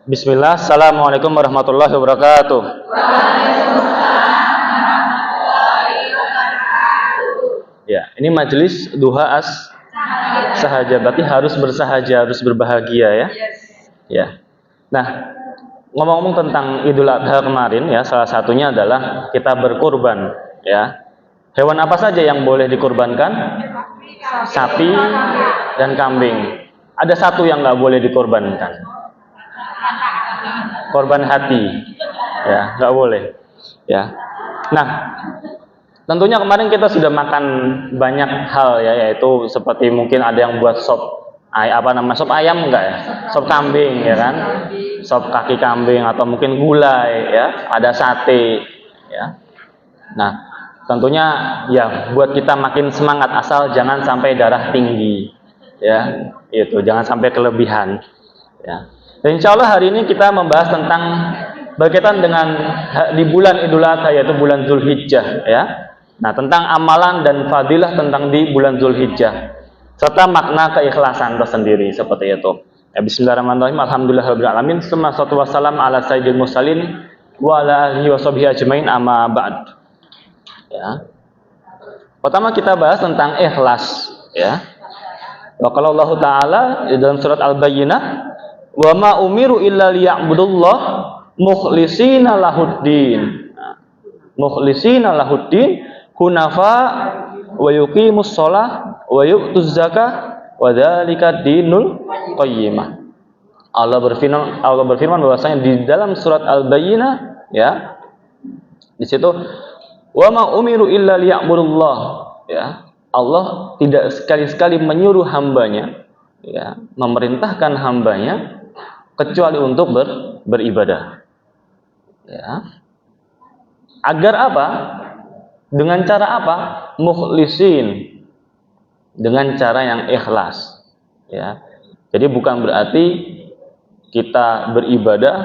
Bismillah, Assalamualaikum warahmatullahi wabarakatuh. Ya, ini majelis duha sahaja, berarti harus bersahaja, harus berbahagia ya. Ya. Nah, ngomong-ngomong tentang Idul Adha kemarin ya, salah satunya adalah kita berkurban ya. Hewan apa saja yang boleh dikurbankan? Sapi dan kambing. Ada satu yang nggak boleh dikorbankan. Korban hati, ya nggak boleh, ya. Nah, tentunya kemarin kita sudah makan banyak hal ya, yaitu seperti mungkin ada yang buat sop, sop ayam enggak ya, sop kambing ya kan, sop kaki kambing atau mungkin gulai ya, ada sate, ya. Nah, tentunya ya buat kita makin semangat asal jangan sampai darah tinggi, ya, itu jangan sampai kelebihan, ya. Dan insya Allah hari ini kita membahas tentang berkaitan dengan di bulan Idul Adha, yaitu bulan Zulhijjah ya. Nah, tentang amalan dan fadilah tentang di bulan Zulhijjah serta makna keikhlasan tersendiri seperti itu. Ya, bismillahirrahmanirrahim. Alhamdulillahirabbil alamin. Wassalatu wassalam ala sayyidil mursalin wa ala alihi washabihi ajmain, amma ba'd. Ya. Pertama kita bahas tentang ikhlas ya. Wa qala Allah Ta'ala di dalam surat Al-Bayyinah, wa ma umiru illa liya'budullah mukhlishina lahuddin. Mukhlishina lahuddin hunafa wa yuqimus shalah wa yu'tuz zakah wa dzalika dinul qayyimah. Allah berfirman bahwasanya di dalam surat Al-Bayyinah ya. Di situ wa ma umiru illa liya'budullah ya. Allah tidak sekali-sekali menyuruh hambanya ya, memerintahkan hambanya kecuali untuk beribadah. Ya. Agar apa? Dengan cara apa? Mukhlisin. Dengan cara yang ikhlas. Ya. Jadi bukan berarti kita beribadah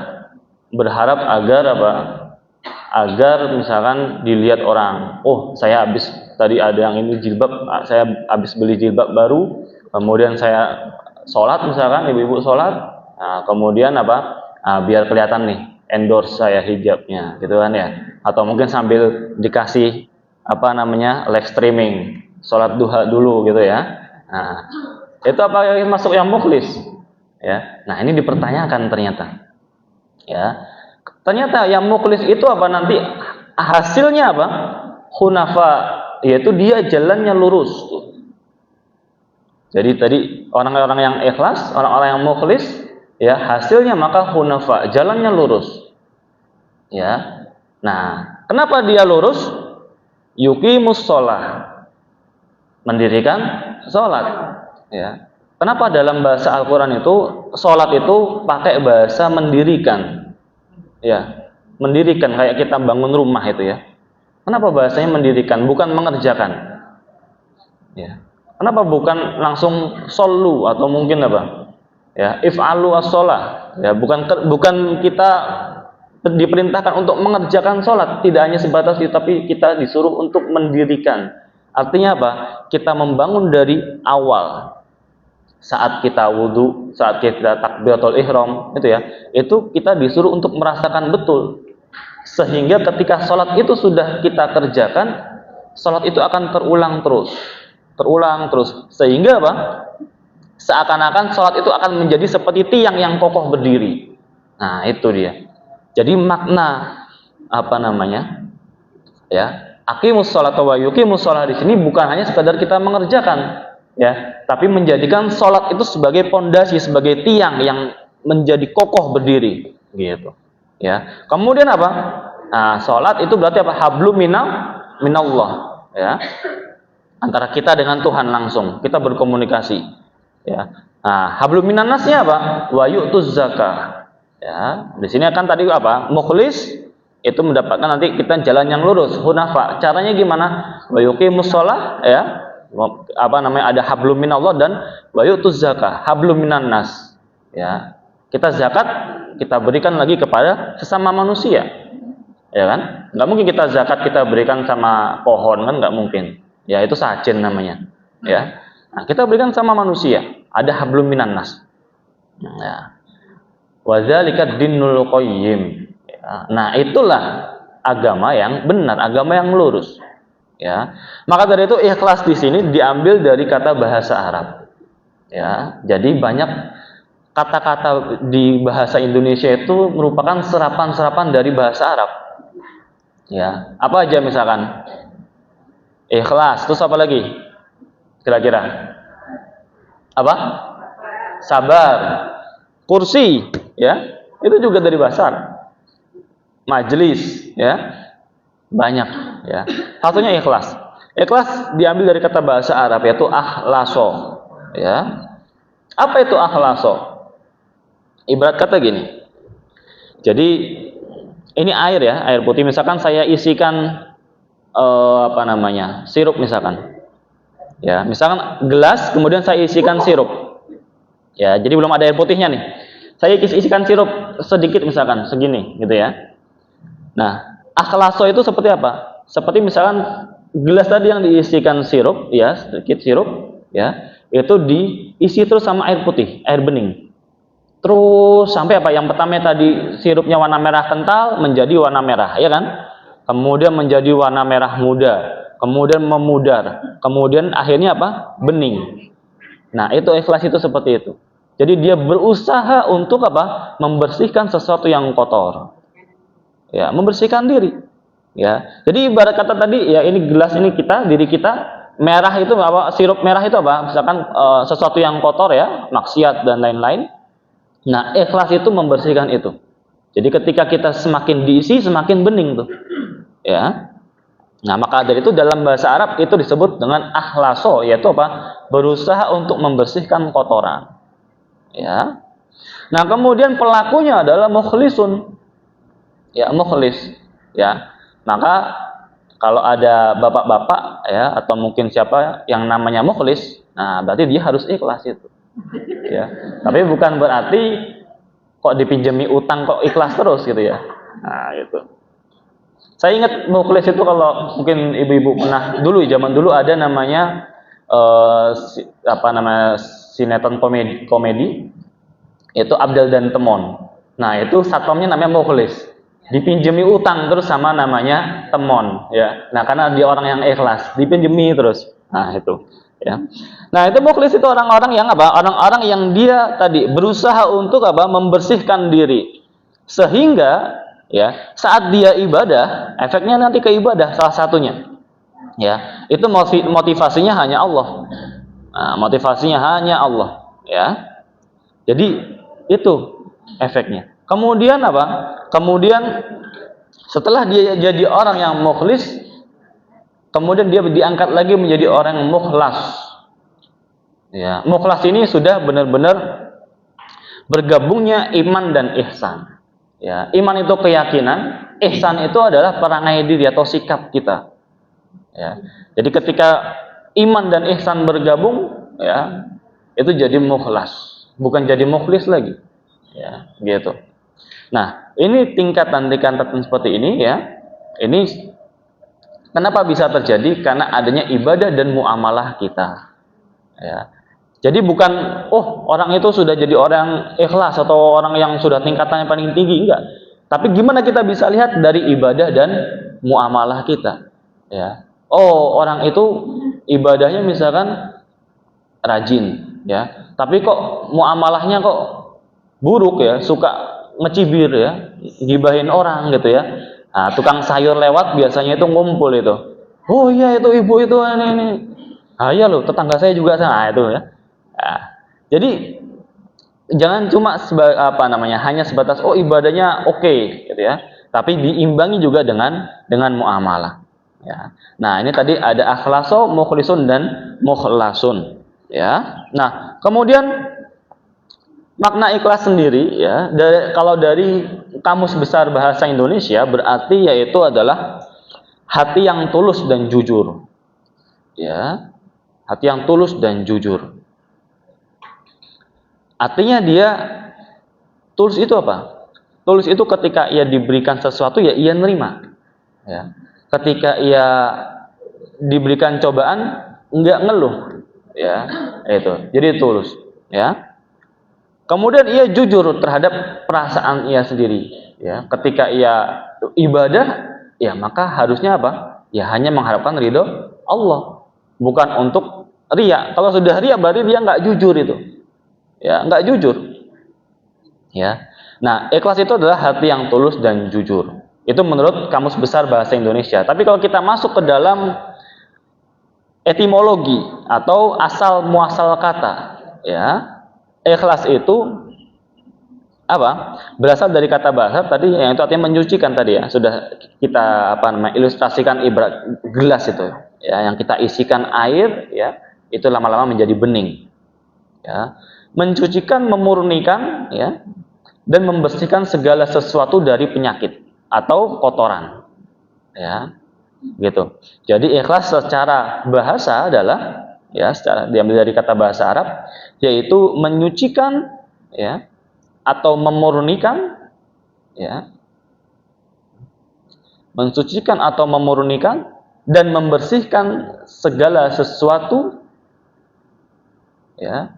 berharap agar apa? Agar misalkan dilihat orang, oh saya habis tadi ada yang ini jilbab, saya habis beli jilbab baru, kemudian saya sholat misalkan, ibu-ibu sholat. Nah, kemudian apa? Biar kelihatan nih endorse saya hijabnya, gitu kan ya? Atau mungkin sambil dikasih live streaming, sholat duha dulu gitu ya. Nah, itu apa yang masuk yang mukhlis? Ya. Nah, ini dipertanyakan ternyata. Ya. Ternyata yang mukhlis itu apa nanti hasilnya apa? Hunafa, yaitu dia jalannya lurus. Jadi tadi orang-orang yang ikhlas, orang-orang yang mukhlis ya, hasilnya maka hunafa, jalannya lurus. Ya. Nah, kenapa dia lurus? Yuqimus shalah. Mendirikan salat, ya. Kenapa dalam bahasa Al-Qur'an itu salat itu pakai bahasa mendirikan? Ya, mendirikan kayak kita bangun rumah itu ya. Kenapa bahasanya mendirikan, bukan mengerjakan? Ya. Kenapa bukan langsung solu atau mungkin apa? Ya, if'alu as-shalah. Ya, bukan kita diperintahkan untuk mengerjakan sholat, tidak hanya sebatas itu, tapi kita disuruh untuk mendirikan. Artinya apa? Kita membangun dari awal. Saat kita wudhu, saat kita takbiratul ihram, itu ya, itu kita disuruh untuk merasakan betul. Sehingga ketika sholat itu sudah kita kerjakan, sholat itu akan terulang terus. Sehingga apa? Seakan-akan sholat itu akan menjadi seperti tiang yang kokoh berdiri. Nah, itu dia. Jadi makna ya, aqimus sholata wa yuqimus shalah di sini bukan hanya sekadar kita mengerjakan, ya, tapi menjadikan sholat itu sebagai pondasi, sebagai tiang yang menjadi kokoh berdiri, gitu. Ya. Kemudian apa? Nah, sholat itu berarti apa? Hablum minallah, ya. Antara kita dengan Tuhan langsung, kita berkomunikasi, ya. Nah, hablum minannasnya apa? Wa yu'tuz zakah. Ya, di sini akan tadi apa? Mukhlis itu mendapatkan nanti kita jalan yang lurus, hunafa. Caranya gimana? Wa yuqimus shalah, ya. Ada hablum minallah dan wa yu'tuz zakah, hablum minannas. Ya. Kita zakat kita berikan lagi kepada sesama manusia. Ya kan? Enggak mungkin kita zakat kita berikan sama pohon, kan enggak mungkin. Ya, itu sajen namanya. Ya. Nah, kita berikan sama manusia. Ada hablum minannas. Ya. Wa dzalika dinul qayyim. Ya. Nah, itulah agama yang benar, agama yang lurus. Ya. Maka dari itu ikhlas di sini diambil dari kata bahasa Arab. Ya. Jadi banyak kata-kata di bahasa Indonesia itu merupakan serapan-serapan dari bahasa Arab. Ya. Apa aja misalkan? Ikhlas, terus apa lagi? Kira-kira? Apa? Sabar. Kursi, ya. Itu juga dari bahasa Arab. Majlis, ya. Banyak, ya. Satunya ikhlas. Ikhlas diambil dari kata bahasa Arab yaitu akhlaso, ya. Apa itu akhlaso? Ibarat kata gini. Jadi ini air ya, air putih. Misalkan saya isikan sirup misalkan. Ya, misalkan gelas kemudian saya isikan sirup. Ya, jadi belum ada air putihnya nih. Saya isikan sirup sedikit misalkan segini gitu ya. Nah, akhlaso itu seperti apa? Seperti misalkan gelas tadi yang diisikan sirup, ya, sedikit sirup, ya, itu diisi terus sama air putih, air bening. Terus sampai apa? Yang pertama tadi sirupnya warna merah kental menjadi warna merah, ya kan? Kemudian menjadi warna merah muda, kemudian memudar, kemudian akhirnya apa? Bening. Nah, itu ikhlas itu seperti itu. Jadi dia berusaha untuk apa? Membersihkan sesuatu yang kotor. Ya, membersihkan diri. Ya. Jadi ibarat kata tadi ya ini gelas ini kita, diri kita, merah itu apa? Sirup merah itu apa? Misalkan sesuatu yang kotor ya, maksiat dan lain-lain. Nah, ikhlas itu membersihkan itu. Jadi ketika kita semakin diisi semakin bening tuh. Ya. Nah, maka dari itu dalam bahasa Arab itu disebut dengan akhlaso, yaitu apa? Berusaha untuk membersihkan kotoran. Ya. Nah, kemudian pelakunya adalah mukhlisun. Ya, mukhlis. Ya. Maka kalau ada bapak-bapak ya atau mungkin siapa yang namanya mukhlis, nah berarti dia harus ikhlas itu. Ya. Tapi bukan berarti kok dipinjami utang kok ikhlas terus gitu ya. Nah, gitu. Saya ingat mukhlis itu kalau mungkin ibu-ibu pernah dulu zaman dulu ada namanya sinetron komedi itu Abdel dan Temon. Nah, itu satpamnya namanya mukhlis. Dipinjemi utang terus sama namanya Temon ya. Nah, karena dia orang yang ikhlas, dipinjemi terus. Nah, itu ya. Nah, itu mukhlis itu orang-orang yang apa? Orang-orang yang dia tadi berusaha untuk apa? Membersihkan diri. Sehingga ya, saat dia ibadah, efeknya nanti ke ibadah salah satunya. Ya, itu motivasinya hanya Allah. Nah, motivasinya hanya Allah, ya. Jadi itu efeknya. Kemudian apa? Kemudian setelah dia jadi orang yang mukhlis, kemudian dia diangkat lagi menjadi orang yang mukhlas. Ya, mukhlas ini sudah benar-benar bergabungnya iman dan ihsan. Ya, iman itu keyakinan, ihsan itu adalah perangai diri atau sikap kita. Ya. Jadi ketika iman dan ihsan bergabung, ya, itu jadi mukhlas, bukan jadi mukhlis lagi. Ya, gitu. Nah, ini tingkatan-tingkatan seperti ini ya. Ini kenapa bisa terjadi? Karena adanya ibadah dan muamalah kita. Ya. Jadi bukan orang itu sudah jadi orang ikhlas atau orang yang sudah tingkatannya paling tinggi, enggak. Tapi gimana kita bisa lihat dari ibadah dan muamalah kita? Ya. Orang itu ibadahnya misalkan rajin, ya. Tapi kok muamalahnya kok buruk ya, suka ngecibir ya, gibahin orang gitu ya. Nah, tukang sayur lewat biasanya itu ngumpul itu. Oh iya itu ibu itu ini. Ah iya loh, tetangga saya juga sana itu ya. Nah, jadi jangan cuma hanya sebatas ibadahnya oke gitu ya. Tapi diimbangi juga dengan muamalah. Ya. Nah, ini tadi ada akhlaso, mukhlisun dan mukhlasun. Ya. Nah, kemudian makna ikhlas sendiri ya, kalau dari Kamus Besar Bahasa Indonesia berarti yaitu adalah hati yang tulus dan jujur. Ya. Hati yang tulus dan jujur. Artinya dia tulus itu apa? Tulus itu ketika ia diberikan sesuatu ya ia nerima. Ya. Ketika ia diberikan cobaan enggak ngeluh. Ya, itu. Jadi tulus, ya. Kemudian ia jujur terhadap perasaan ia sendiri. Ya, ketika ia ibadah, ya maka harusnya apa? Ya hanya mengharapkan ridho Allah, bukan untuk ria. Kalau sudah ria berarti dia nggak jujur itu. Ya, nggak jujur. Ya. Nah, ikhlas itu adalah hati yang tulus dan jujur. Itu menurut Kamus Besar Bahasa Indonesia. Tapi kalau kita masuk ke dalam etimologi atau asal muasal kata, ya, ikhlas itu apa? Berasal dari kata bahasa tadi yang itu artinya menyucikan tadi ya. Sudah kita ilustrasikan ibarat gelas itu ya, yang kita isikan air ya, itu lama-lama menjadi bening. Ya. Mencucikan, memurnikan ya, dan membersihkan segala sesuatu dari penyakit atau kotoran. Ya. Gitu. Jadi ikhlas secara bahasa adalah ya, secara diambil dari kata bahasa Arab yaitu menyucikan ya, atau memurnikan ya, mensucikan atau memurnikan dan membersihkan segala sesuatu ya,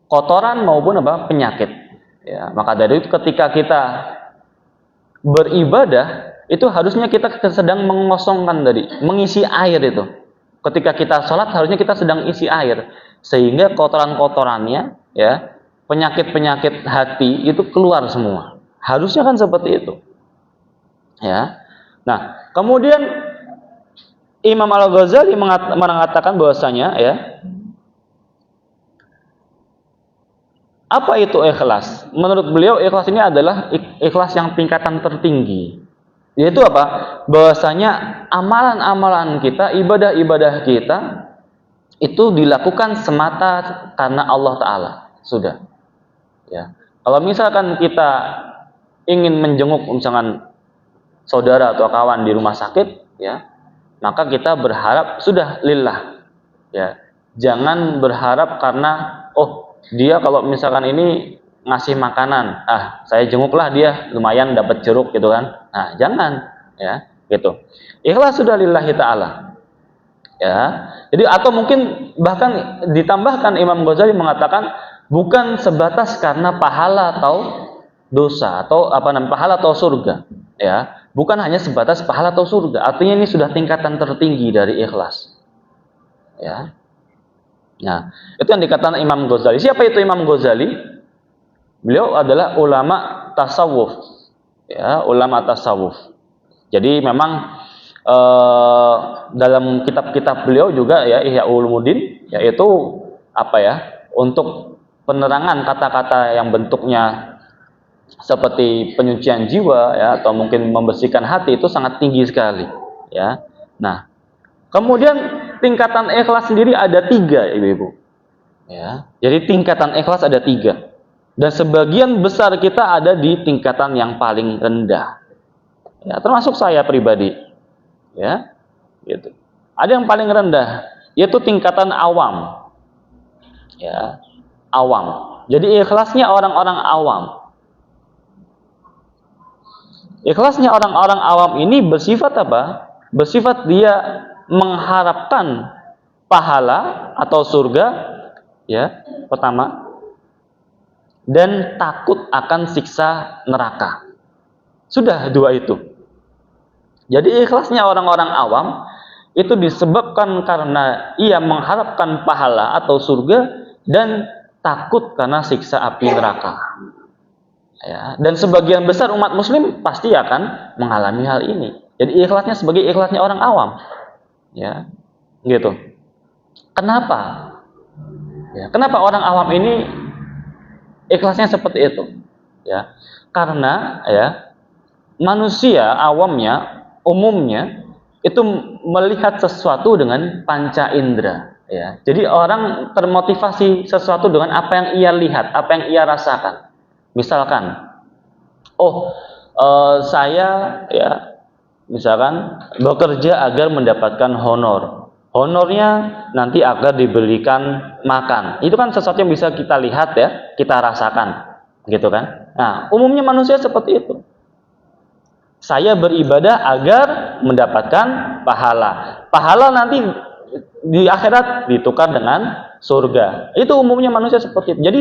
kotoran maupun apa, penyakit ya. Maka dari itu ketika kita beribadah itu harusnya kita sedang mengosongkan tadi, mengisi air itu. Ketika kita sholat harusnya kita sedang isi air sehingga kotoran-kotorannya ya, penyakit-penyakit hati itu keluar semua. Harusnya kan seperti itu. Ya. Nah, kemudian Imam Al-Ghazali mengatakan bahwasanya ya, apa itu ikhlas? Menurut beliau ikhlas ini adalah ikhlas yang tingkatan tertinggi. Yaitu apa? Bahwasanya amalan-amalan kita, ibadah-ibadah kita itu dilakukan semata karena Allah Ta'ala. Sudah. Ya. Kalau misalkan kita ingin menjenguk misalkan saudara atau kawan di rumah sakit, ya, maka kita berharap sudah lillah. Ya. Jangan berharap karena dia kalau misalkan ini ngasih makanan, saya jenguklah dia, lumayan dapat jeruk gitu kan. Nah, jangan ya, gitu. Ikhlas sudah lillahi ta'ala. Ya. Jadi atau mungkin bahkan ditambahkan Imam Ghazali mengatakan bukan sebatas karena pahala atau dosa atau pahala atau surga, ya. Bukan hanya sebatas pahala atau surga. Artinya ini sudah tingkatan tertinggi dari ikhlas. Ya. Nah, itu yang dikatakan Imam Ghazali. Siapa itu Imam Ghazali? Beliau adalah ulama tasawuf, ya, ulama tasawuf. Jadi memang dalam kitab-kitab beliau juga ya, Ihya Ulumuddin, yaitu untuk penerangan kata-kata yang bentuknya seperti penyucian jiwa ya, atau mungkin membersihkan hati itu sangat tinggi sekali. Ya. Nah, kemudian tingkatan ikhlas sendiri ada 3, ibu-ibu. Ya, jadi tingkatan ikhlas ada 3. Dan sebagian besar kita ada di tingkatan yang paling rendah. Ya, termasuk saya pribadi. Ya, gitu. Ada yang paling rendah, yaitu tingkatan awam. Ya, awam. Jadi ikhlasnya orang-orang awam. Ikhlasnya orang-orang awam ini bersifat apa? Bersifat dia mengharapkan pahala atau surga, ya, pertama, dan takut akan siksa neraka. Sudah 2 itu. Jadi ikhlasnya orang-orang awam itu disebabkan karena ia mengharapkan pahala atau surga dan takut karena siksa api neraka. Ya, dan sebagian besar umat muslim pasti akan mengalami hal ini. Jadi ikhlasnya sebagai ikhlasnya orang awam. Ya. Gitu. Kenapa? Ya, kenapa orang awam ini ikhlasnya seperti itu? Ya, karena ya, manusia awamnya umumnya itu melihat sesuatu dengan panca indera. Ya, jadi orang termotivasi sesuatu dengan apa yang ia lihat, apa yang ia rasakan. Misalkan, saya ya, misalkan bekerja agar mendapatkan honor. Honornya nanti agar diberikan makan. Itu kan sesuatu yang bisa kita lihat ya, kita rasakan, gitu kan? Nah, umumnya manusia seperti itu. Saya beribadah agar mendapatkan pahala. Pahala nanti di akhirat ditukar dengan surga. Itu umumnya manusia seperti itu. Jadi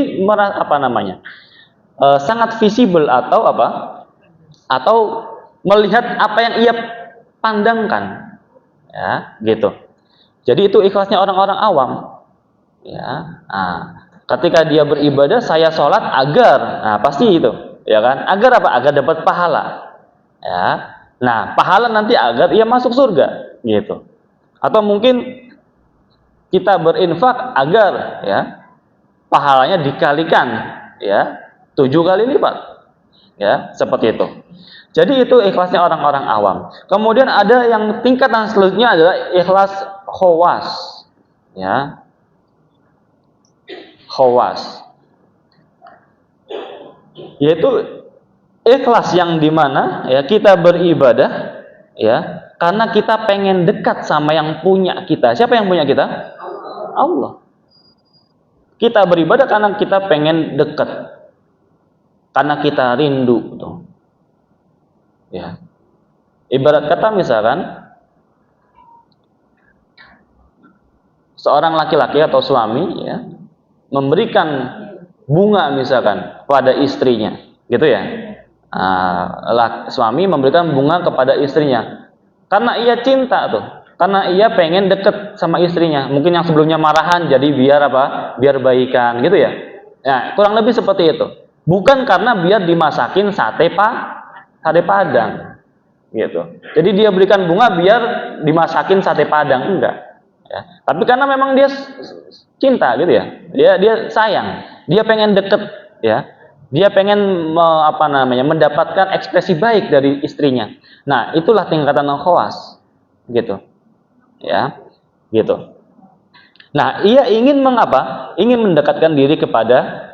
sangat visible atau apa? Atau melihat apa yang ia pandangkan. Ya, gitu. Jadi itu ikhlasnya orang-orang awam. Ya. Nah, ketika dia beribadah, saya sholat agar, nah pasti itu, ya kan? Agar apa? Agar dapat pahala. Ya. Nah, pahala nanti agar ia masuk surga, gitu. Atau mungkin kita berinfak agar ya pahalanya dikalikan ya 7 kali lipat. Ya, seperti itu. Jadi itu ikhlasnya orang-orang awam. Kemudian ada yang tingkatan selanjutnya adalah ikhlas khawas. Ya. Khawas. Yaitu ikhlas yang dimana ya kita beribadah ya karena kita pengen dekat sama yang punya kita. Siapa yang punya kita? Allah. Kita beribadah karena kita pengen dekat, karena kita rindu. Ya. Ibarat kata misalkan seorang laki-laki atau suami ya memberikan bunga misalkan pada istrinya, gitu ya. Suami memberikan bunga kepada istrinya karena ia cinta tuh, karena ia pengen deket sama istrinya. Mungkin yang sebelumnya marahan jadi biar apa? Biar baikan, gitu ya. Ya, kurang lebih seperti itu. Bukan karena biar dimasakin sate padang, gitu. Jadi dia berikan bunga biar dimasakin sate padang, enggak. Ya. Tapi karena memang dia cinta, gitu ya. Dia sayang, dia pengen deket, ya. Dia pengen mendapatkan ekspresi baik dari istrinya. Nah, itulah tingkatan khawas, gitu. Ya, gitu. Nah, ia ingin mengapa? Ingin mendekatkan diri kepada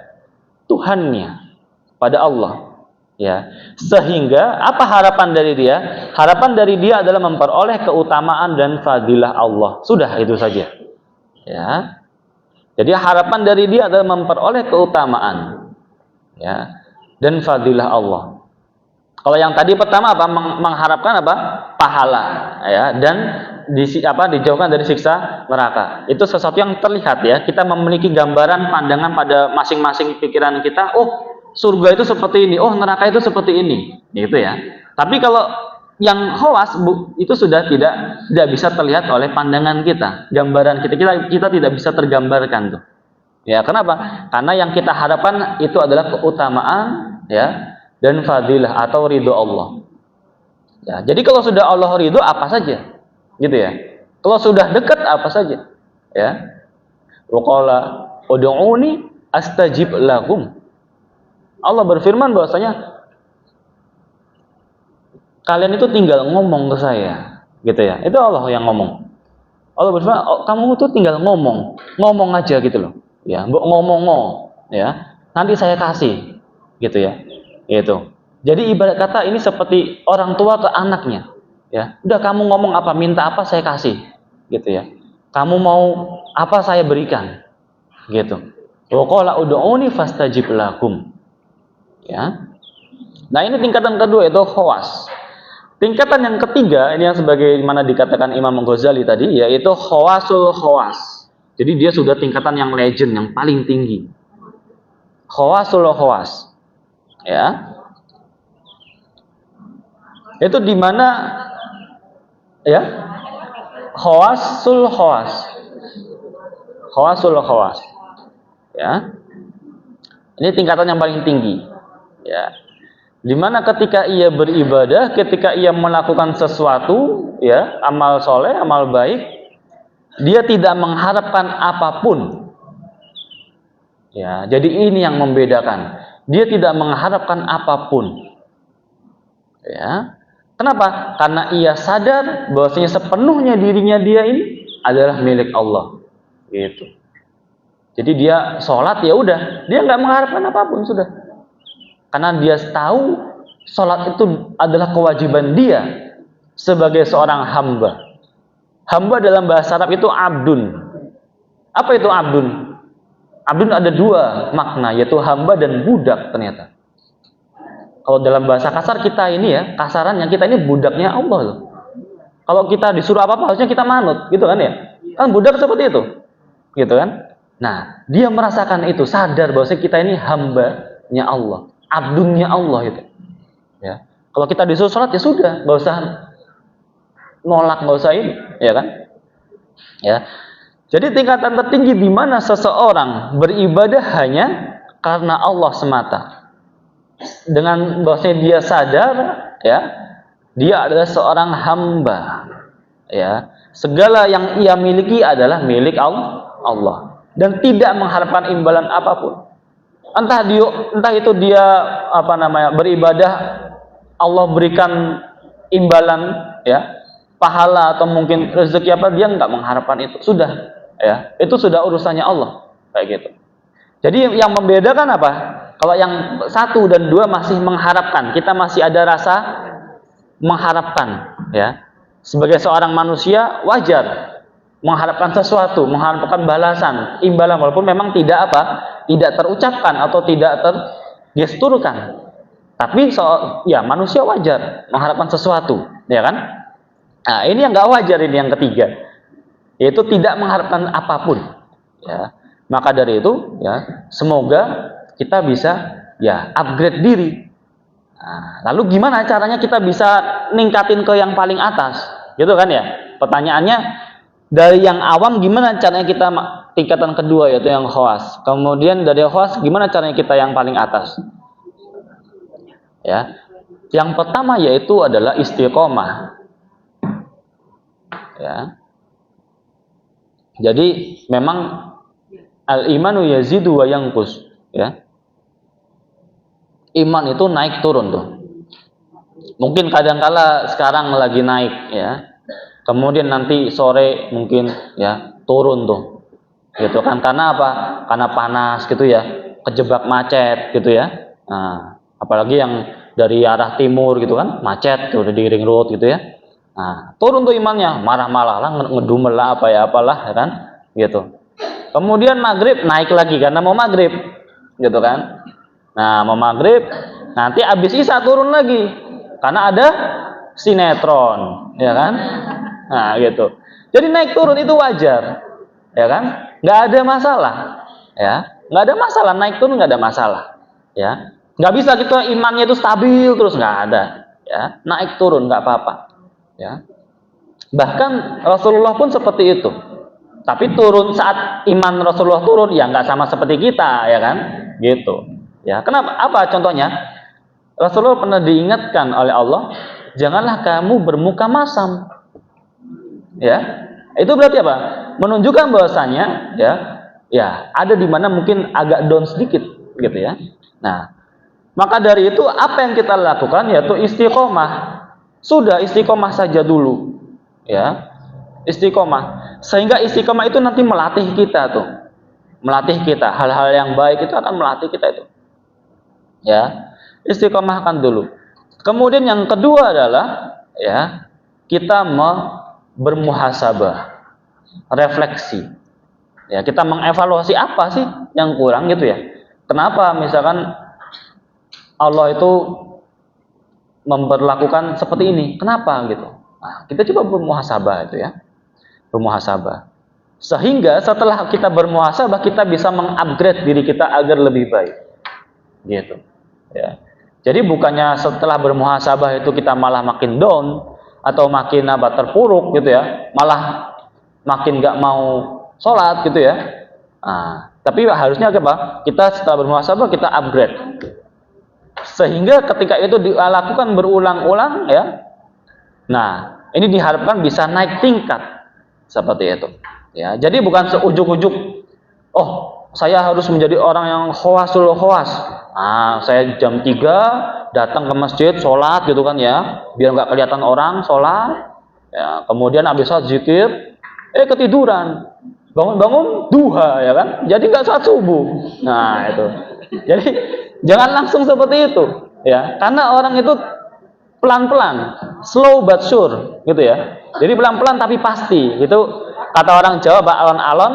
Tuhannya, pada Allah. Ya, sehingga apa harapan dari dia? Harapan dari dia adalah memperoleh keutamaan dan fadilah Allah. Sudah itu saja. Ya. Jadi harapan dari dia adalah memperoleh keutamaan, ya, dan fadilah Allah. Kalau yang tadi pertama apa? Mengharapkan apa? Pahala, ya, dan dijauhkan dari siksa neraka. Itu sesuatu yang terlihat ya. Kita memiliki gambaran pandangan pada masing-masing pikiran kita. Oh, surga itu seperti ini. Oh, neraka itu seperti ini. Gitu ya. Tapi kalau yang khawas itu sudah tidak bisa terlihat oleh pandangan kita, gambaran kita tidak bisa tergambarkan tuh. Ya, kenapa? Karena yang kita harapkan itu adalah keutamaan ya dan fadilah atau ridho Allah. Ya, jadi kalau sudah Allah ridho apa saja, gitu ya. Kalau sudah dekat apa saja, ya. Wa qala ud'uni astajib lakum. Allah berfirman bahwasanya kalian itu tinggal ngomong ke saya, gitu ya. Itu Allah yang ngomong. Allah berfirman, oh, kamu tuh tinggal ngomong aja gitu loh. Ya, ngomong, ya. Nanti saya kasih, gitu ya. Gitu. Jadi ibarat kata ini seperti orang tua ke anaknya, ya. Udah kamu ngomong apa, minta apa saya kasih, gitu ya. Kamu mau apa saya berikan, gitu. Wa qala ud'uni fastajib lakum. Ya. Nah, ini tingkatan kedua itu khawas. Tingkatan yang ketiga, ini yang sebagaimana dikatakan Imam Ghazali tadi, yaitu khawasul khawas. Jadi dia sudah tingkatan yang legend, yang paling tinggi. Khawasul khawas. Ya. Itu di mana ya? Khawasul khawas. Khawasul khawas. Ya. Ini tingkatan yang paling tinggi. Ya. Dimana ketika ia beribadah, ketika ia melakukan sesuatu, ya, amal soleh, amal baik, dia tidak mengharapkan apapun. Ya, jadi ini yang membedakan. Dia tidak mengharapkan apapun. Ya, kenapa? Karena ia sadar bahwasanya sepenuhnya dirinya dia ini adalah milik Allah. Gitu. Jadi dia sholat ya udah, dia nggak mengharapkan apapun sudah. Karena dia tahu sholat itu adalah kewajiban dia sebagai seorang hamba. Hamba dalam bahasa Arab itu abdun. Apa itu abdun? Abdun ada dua makna, yaitu hamba dan budak ternyata. Kalau dalam bahasa kasar kita ini ya, kasarannya kita ini budaknya Allah loh. Kalau kita disuruh apa-apa harusnya kita manut, gitu kan ya. Kan budak seperti itu, gitu kan? Nah, dia merasakan itu, sadar bahwa kita ini hamba-nya Allah, abdunnya Allah itu. Ya. Kalau kita disuruh sholat ya sudah, nggak usah nolak, nggak usah ini, ya kan? Ya. Jadi tingkatan tertinggi di mana seseorang beribadah hanya karena Allah semata. Dengan bahwasanya dia sadar, ya, dia adalah seorang hamba, ya. Segala yang ia miliki adalah milik Allah dan tidak mengharapkan imbalan apapun. Entah itu dia beribadah, Allah berikan imbalan, ya, pahala atau mungkin rezeki apa, dia nggak mengharapkan itu. Sudah, ya, itu sudah urusannya Allah, kayak gitu. Jadi yang membedakan apa? Kalau yang 1 dan 2 masih mengharapkan, kita masih ada rasa mengharapkan, ya. Sebagai seorang manusia wajar mengharapkan sesuatu, mengharapkan balasan, imbalan, walaupun memang tidak terucapkan atau tidak tergesturkan. Tapi manusia wajar mengharapkan sesuatu, ya kan? Nah, ini yang nggak wajar, ini yang ketiga, yaitu tidak mengharapkan apapun, ya. Maka dari itu, ya, semoga kita bisa, ya, upgrade diri. Nah, lalu gimana caranya kita bisa ningkatin ke yang paling atas, gitu kan ya? Pertanyaannya, dari yang awam gimana caranya kita tingkatan kedua, yaitu yang khawas. Kemudian dari khawas gimana caranya kita yang paling atas? Ya, yang pertama yaitu adalah istiqomah. Ya. Jadi memang al-imanu yazidu wa yanqus, ya. Iman itu naik turun tuh. Mungkin kadangkala sekarang lagi naik, ya. Kemudian nanti sore mungkin, ya, turun tuh. Gitu kan, karena apa? Karena panas gitu ya, kejebak macet gitu ya. Nah, apalagi yang dari arah timur gitu kan, macet tuh di ring road gitu ya. Nah, turun tuh imannya, marah-marah lah, ngedumel lah, apalah, ya kan? Gitu. Kemudian maghrib naik lagi karena mau maghrib, gitu kan? Nah, mau maghrib, nanti abis isya turun lagi karena ada sinetron, ya kan? Nah, gitu. Jadi naik turun itu wajar, ya kan? Nggak ada masalah, ya. Nggak ada masalah, naik turun nggak ada masalah, ya. Nggak bisa kita imannya itu stabil terus, nggak ada, ya. Naik turun nggak apa-apa, ya. Bahkan Rasulullah pun seperti itu. Tapi turun saat iman Rasulullah turun, ya nggak sama seperti kita, ya kan? Gitu. Ya, kenapa? Apa contohnya? Rasulullah pernah diingatkan oleh Allah, janganlah kamu bermuka masam. Ya, itu berarti apa? Menunjukkan bahwasanya, ya ada di mana mungkin agak down sedikit, gitu ya. Nah, maka dari itu apa yang kita lakukan yaitu istiqomah. Sudah istiqomah saja dulu, ya, istiqomah. Sehingga istiqomah itu nanti melatih kita tuh, melatih kita hal-hal yang baik itu akan melatih kita itu. Ya, istiqomahkan dulu. Kemudian yang kedua adalah, ya, kita bermuhasabah, refleksi. Ya, kita mengevaluasi apa sih yang kurang gitu ya. Kenapa misalkan Allah itu memperlakukan seperti ini? Kenapa gitu? Nah, kita coba bermuhasabah itu ya. Bermuhasabah. Sehingga setelah kita bermuhasabah kita bisa mengupgrade diri kita agar lebih baik. Gitu. Ya. Jadi bukannya setelah bermuhasabah itu kita malah makin down atau makin terpuruk gitu ya, malah makin nggak mau sholat gitu ya. Nah, tapi harusnya apa? Kita setelah bermuhasabah kita upgrade. Sehingga ketika itu dilakukan berulang-ulang ya. Nah, ini diharapkan bisa naik tingkat seperti itu. Ya, jadi bukan seujuk-ujuk, oh, saya harus menjadi orang yang khawasul khawas. Nah, saya jam 3 datang ke masjid, sholat gitu kan ya, biar nggak kelihatan orang, sholat. Ya, kemudian habis sholat zikir, ketiduran, bangun-bangun duha ya kan, jadi nggak sholat subuh. Nah itu, jadi jangan langsung seperti itu, ya, karena orang itu pelan-pelan, slow but sure, gitu ya. Jadi pelan-pelan tapi pasti, gitu. Kata orang Jawa, alon-alon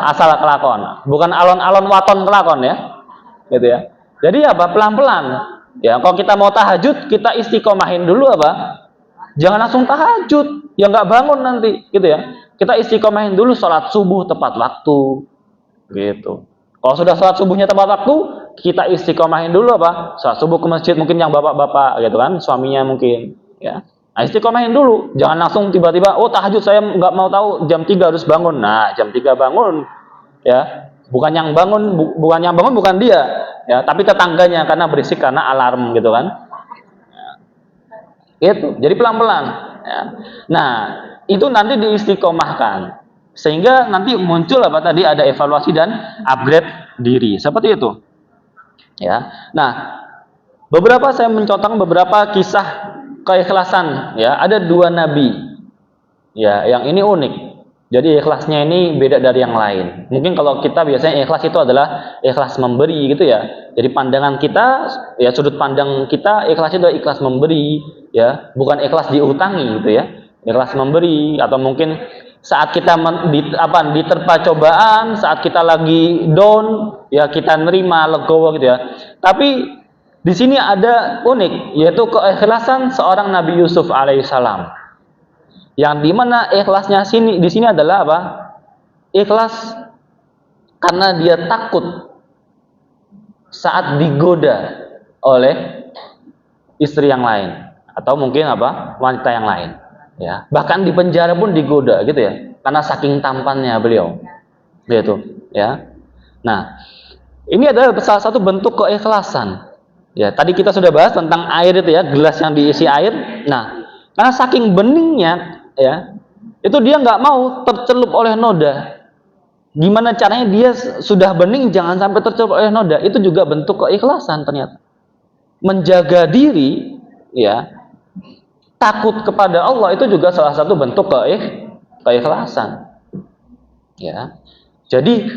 asal kelakon, bukan alon-alon waton kelakon ya. Gitu ya. Jadi apa? Pelan-pelan. Ya, kalau kita mau tahajud, kita istiqomahin dulu apa? Jangan langsung tahajud, ya nggak bangun nanti, gitu ya. Kita istiqomahin dulu sholat subuh tepat waktu, gitu. Kalau sudah sholat subuhnya tepat waktu, kita istiqomahin dulu apa? Sholat subuh ke masjid, mungkin yang bapak-bapak, gitu kan, suaminya mungkin, ya. Nah, istiqomahin dulu, jangan langsung tiba-tiba, oh tahajud saya nggak mau tahu, jam 3 harus bangun. Nah, jam 3 bangun, ya. Bukan yang bangun, bukan dia, ya, tapi tetangganya karena berisik karena alarm, gitu kan. Itu, jadi pelan-pelan. Ya. Nah, itu nanti diistiqomahkan, sehingga nanti muncul apa tadi, ada evaluasi dan upgrade diri, seperti itu. Ya, nah beberapa saya mencontohkan beberapa kisah keikhlasan. Ya, ada dua nabi. Ya, yang ini unik. Jadi ikhlasnya ini beda dari yang lain. Mungkin kalau kita biasanya ikhlas itu adalah ikhlas memberi gitu ya. Jadi pandangan kita, ya sudut pandang kita ikhlas itu adalah ikhlas memberi, ya, bukan ikhlas diutangi gitu ya. Ikhlas memberi, atau mungkin saat kita diterpa cobaan, saat kita lagi down, ya kita nerima legowo gitu ya. Tapi di sini ada unik, yaitu keikhlasan seorang Nabi Yusuf alaihissalam. Yang dimana ikhlasnya di sini adalah apa? Ikhlas karena dia takut saat digoda oleh istri yang lain, atau mungkin apa, wanita yang lain. Ya, bahkan di penjara pun digoda gitu ya, karena saking tampannya beliau. Gitu, ya. Nah, ini adalah salah satu bentuk keikhlasan. Ya, tadi kita sudah bahas tentang air itu ya, gelas yang diisi air. Nah, karena saking beningnya, ya, itu dia nggak mau tercelup oleh noda. Gimana caranya dia sudah bening jangan sampai tercelup oleh noda? Itu juga bentuk keikhlasan ternyata. Menjaga diri, ya, takut kepada Allah itu juga salah satu bentuk keikhlasan. Ya, jadi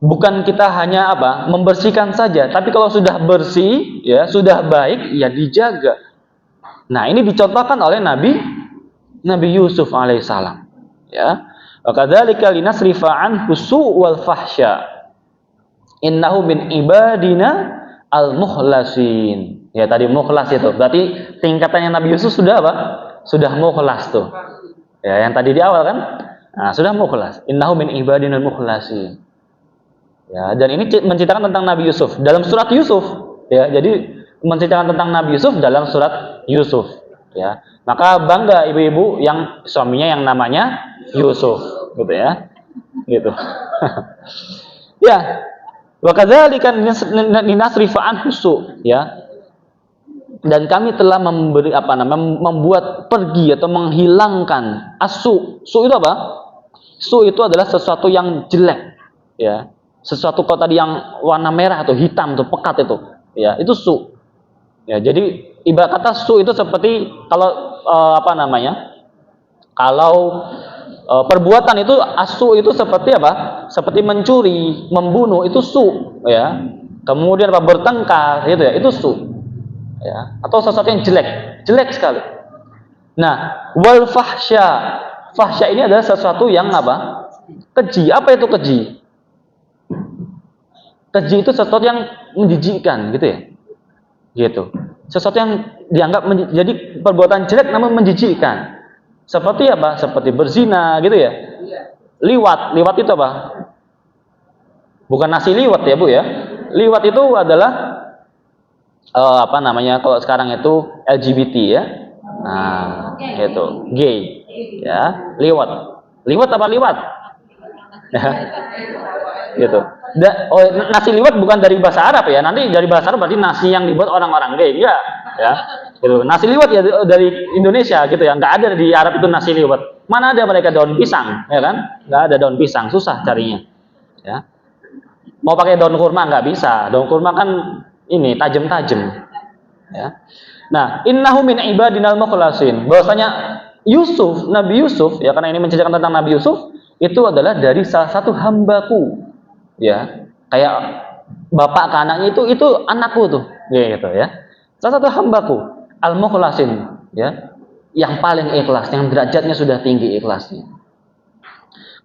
bukan kita hanya apa, membersihkan saja, tapi kalau sudah bersih, ya, sudah baik, ya dijaga. Nah, ini dicontohkan oleh Nabi Yusuf alaihissalam. Ya, wa kadzalika linasrifa anhu su'wal fahsya. Innahu min ibadina al-mukhlasin. Ya, tadi mukhlas itu. Berarti tingkatannya Nabi Yusuf sudah apa? Sudah mukhlas tuh. Ya, yang tadi di awal kan? Nah, sudah mukhlas. Innahu min ibadina al-mukhlasin. Ya, dan ini menceritakan tentang Nabi Yusuf dalam surat Yusuf. Ya, jadi menceritakan tentang Nabi Yusuf dalam surat Yusuf. Ya, maka bangga ibu-ibu yang suaminya yang namanya Yusuf, gitu ya, gitu. Ya, wa kadzalika linasrifa anhu su, ya. Dan kami telah membuat pergi atau menghilangkan asu. Su itu apa? Su itu adalah sesuatu yang jelek, ya. Sesuatu kalau tadi yang warna merah atau hitam atau pekat itu, ya, itu su. Ya, jadi ibarat kata su itu seperti kalau kalau perbuatan itu asu itu seperti apa? Seperti mencuri, membunuh itu su, ya. Kemudian apa, bertengkar gitu ya, itu su. Ya, atau sesuatu yang jelek sekali. Nah, wal fahsya. Fahsya ini adalah sesuatu yang apa? Keji. Apa itu keji? Keji itu sesuatu yang menjijikkan gitu ya. Gitu. Sesuatu yang dianggap jadi perbuatan jelek namun menjijikkan. Seperti apa? Seperti berzina gitu ya. Liwat itu apa? Bukan nasi liwat ya, Bu ya. Liwat itu adalah kalau sekarang itu LGBT ya. Nah, gitu. Gay. Ya, liwat. Liwat apa liwat? Gitu. Nasi liwat bukan dari bahasa Arab ya. Nanti dari bahasa Arab berarti nasi yang dibuat orang-orang gay, enggak, ya. Gitu. Nasi liwat ya dari Indonesia gitu ya. Enggak ada di Arab itu nasi liwat. Mana ada mereka daun pisang, ya kan? Enggak ada daun pisang, susah carinya. Ya. Mau pakai daun kurma enggak bisa. Daun kurma kan ini tajam-tajam. Ya. Nah, innahu min ibadinal mukhlasin. Bahwasanya Nabi Yusuf, ya, karena ini menceritakan tentang Nabi Yusuf, itu adalah dari salah satu hambaku. Ya, kayak bapak ke anaknya itu anakku tuh, gitu ya. Salah satu hambaku, al-mukhlasin, ya, yang paling ikhlas, yang derajatnya sudah tinggi ikhlasnya.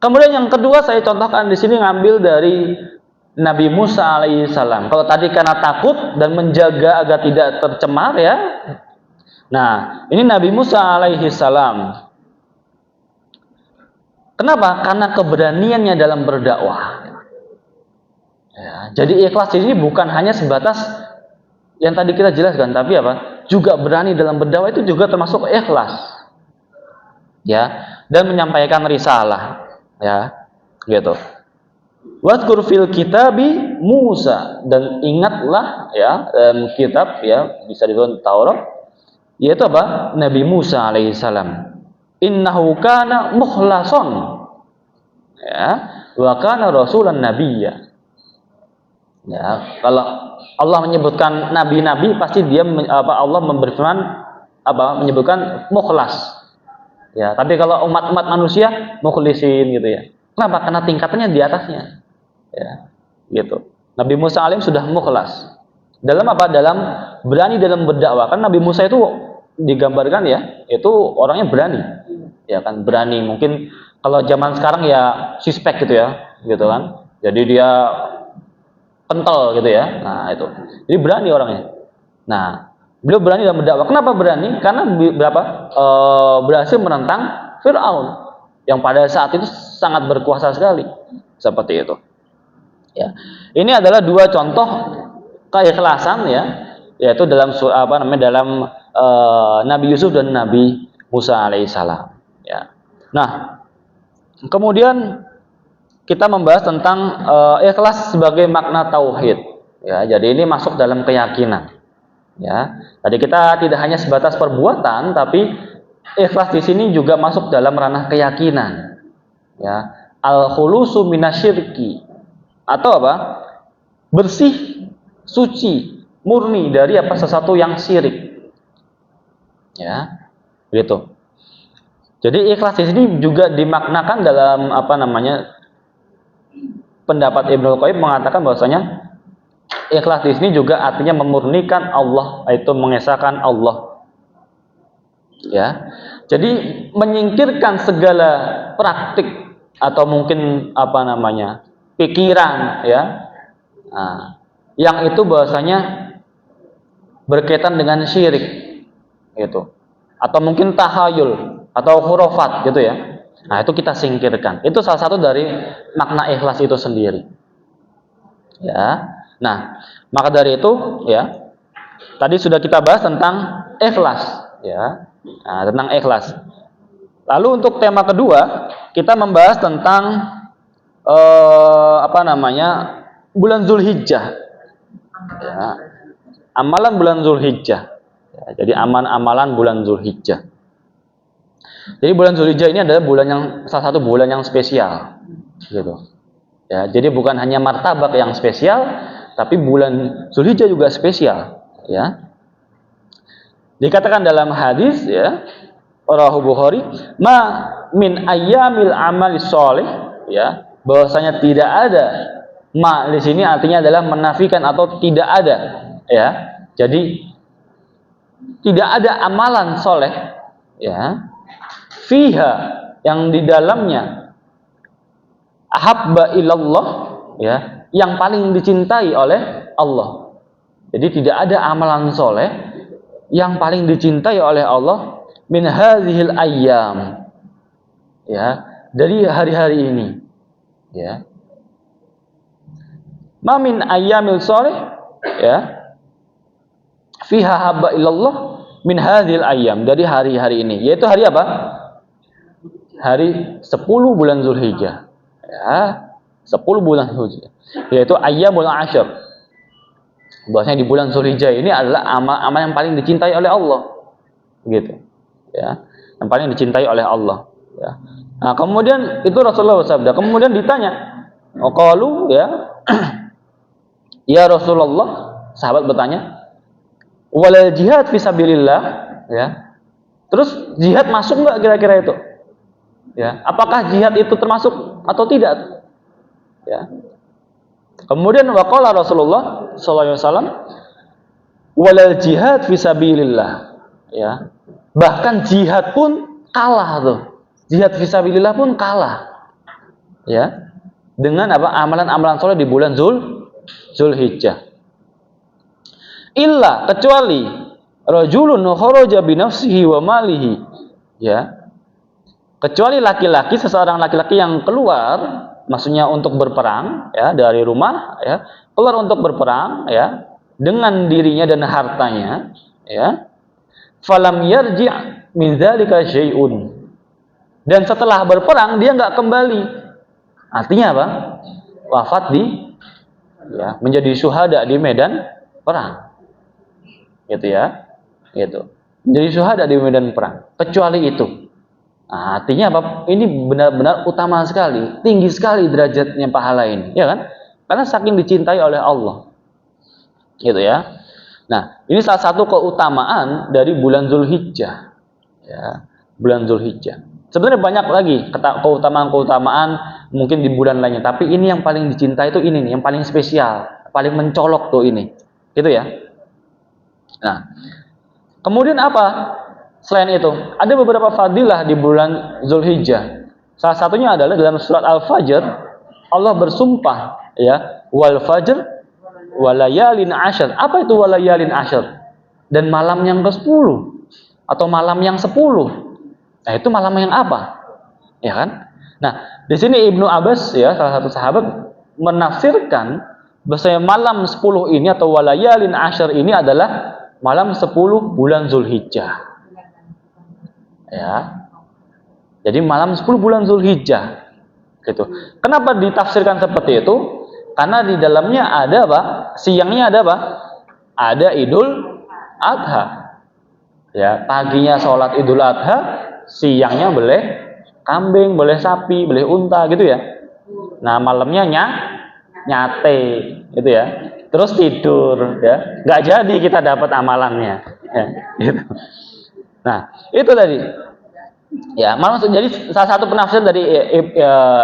Kemudian yang kedua saya contohkan di sini ngambil dari Nabi Musa alaihissalam. Kalau tadi karena takut dan menjaga agar tidak tercemar, ya, Nah, ini Nabi Musa alaihi salam. Kenapa? Karena keberaniannya dalam berdakwah. Ya, jadi ikhlas ini bukan hanya sebatas yang tadi kita jelaskan, tapi apa? Juga berani dalam berdakwah itu juga termasuk ikhlas. Ya, dan menyampaikan risalah. Ya, gitu. Wadkur fil kitabi Musa, dan ingatlah ya kitab ya bisa disebut Taurat, yaitu apa? Nabi Musa alaihissalam. Innahu kana mukhlason, ya, wa kana rasulan nabiyya. Ya, kalau Allah menyebutkan nabi-nabi pasti dia Allah berfirman menyebutkan mukhlas. Ya, tapi kalau umat-umat manusia mukhlisin gitu ya. Kenapa? Karena tingkatannya di atasnya. Ya, gitu. Nabi Musa alaihi sudah mukhlas. Dalam apa? Dalam berani dalam berdakwah. Kan Nabi Musa itu digambarkan ya, itu orangnya berani. Ya kan, berani. Mungkin kalau zaman sekarang ya suspek gitu ya, gitu kan. Jadi dia kental gitu ya. Nah, itu. Jadi berani orangnya. Nah, beliau berani dalam berdakwah. Kenapa berani? Karena berhasil menentang Fir'aun yang pada saat itu sangat berkuasa sekali. Seperti itu. Ya. Ini adalah dua contoh keikhlasan ya, yaitu dalam dalam Nabi Yusuf dan Nabi Musa alaihissalam. Ya. Nah, kemudian kita membahas tentang ikhlas sebagai makna tauhid. Ya, jadi ini masuk dalam keyakinan. Ya, tadi kita tidak hanya sebatas perbuatan, tapi ikhlas di sini juga masuk dalam ranah keyakinan. Ya, al-khulusu minasyirki, atau apa? Bersih, suci, murni dari sesuatu yang syirik. Ya, gitu. Jadi ikhlas di sini juga dimaknakan dalam pendapat Ibnu Qayyim mengatakan bahwasanya ikhlas di sini juga artinya memurnikan Allah, yaitu mengesahkan Allah. Ya. Jadi menyingkirkan segala praktik atau mungkin pikiran ya. Nah, yang itu bahwasanya berkaitan dengan syirik gitu. Atau mungkin tahayul atau khurafat gitu ya. Nah, itu kita singkirkan. Itu salah satu dari makna ikhlas itu sendiri. Ya. Nah, maka dari itu ya, tadi sudah kita bahas tentang ikhlas ya. Nah, tentang ikhlas. Lalu untuk tema kedua, kita membahas tentang bulan Zulhijjah. Ya. Amalan bulan Zulhijjah. Ya, jadi amalan bulan Zulhijjah. Jadi bulan Zulhijjah ini adalah salah satu bulan yang spesial, gitu. Ya, jadi bukan hanya martabak yang spesial, tapi bulan Zulhijjah juga spesial. Ya. Dikatakan dalam hadis, ya, Rawahu Bukhari, ma min ayyamil amali sholih, ya, bahwasanya tidak ada, ma di sini artinya adalah menafikan atau tidak ada, ya. Jadi tidak ada amalan soleh, ya, fiha yang di dalamnya ahabba ilallah, ya, yang paling dicintai oleh Allah. Jadi tidak ada amalan soleh yang paling dicintai oleh Allah min hadhil ayyam, ya, dari hari-hari ini, ya. Ma min ayyamil soleh, ya, fiha habba ilallah min hadhil ayyam, dari hari-hari ini, yaitu hari apa? Hari 10 bulan Zulhijjah. Ya, 10 bulan Zulhijjah, yaitu ayyamul ashar. Bahwasanya di bulan Zulhijjah ini adalah amal yang paling dicintai oleh Allah. Gitu. Ya, yang paling dicintai oleh Allah, ya. Nah, kemudian itu Rasulullah bersabda, kemudian ditanya, qalu, ya, ya Rasulullah, sahabat bertanya, walal jihad fisabilillah, ya. Terus jihad masuk enggak kira-kira itu? Ya, apakah jihad itu termasuk atau tidak? Ya. Kemudian waqala Rasulullah sallallahu alaihi wasallam, walal jihad fisabilillah, ya. Bahkan jihad pun kalah tuh. Jihad fisabilillah pun kalah. Ya. Dengan amalan-amalan soleh di bulan Zulhijjah. Illa, kecuali rajulun kharaja bi nafsihi wa malihi, ya, kecuali laki-laki, seseorang laki-laki yang keluar, maksudnya untuk berperang, ya, dari rumah, ya, keluar untuk berperang, ya, dengan dirinya dan hartanya, ya, falam yarji' min dzalika syai'un, dan setelah berperang dia nggak kembali, artinya apa? Wafat ya, menjadi syuhada di medan perang, gitu ya, gitu, menjadi syuhada di medan perang, kecuali itu. Nah, artinya apa? Ini benar-benar utama sekali, tinggi sekali derajatnya pahala ini, ya kan? Karena saking dicintai oleh Allah, gitu ya. Nah, ini salah satu keutamaan dari bulan Zulhijjah, ya, bulan Zulhijjah. Sebenarnya banyak lagi keutamaan-keutamaan mungkin di bulan lainnya, tapi ini yang paling dicintai itu ini nih, yang paling spesial, paling mencolok tuh ini, gitu ya. Nah, kemudian apa? Selain itu, ada beberapa fadilah di bulan Zulhijjah. Salah satunya adalah dalam surat Al-Fajr, Allah bersumpah, ya, wal fajr walayalin ashar. Apa itu walayalin ashar? Dan malam yang ke-10 atau malam yang 10. Nah, itu malam yang apa? Ya kan? Nah, di sini Ibnu Abbas, ya, salah satu sahabat, menafsirkan bahwasanya malam 10 ini atau walayalin ashar ini adalah malam 10 bulan Zulhijjah. Ya. Jadi malam 10 bulan Zulhijjah, gitu. Kenapa ditafsirkan seperti itu? Karena di dalamnya ada apa? Siangnya ada apa? Ada Idul Adha. Ya, paginya sholat Idul Adha, siangnya boleh kambing, boleh sapi, boleh unta, gitu ya. Nah, malamnya nyate, gitu ya. Terus tidur, ya. Nggak jadi kita dapat amalannya, ya, gitu. Nah, itu tadi. Ya, malah jadi salah satu penafsir dari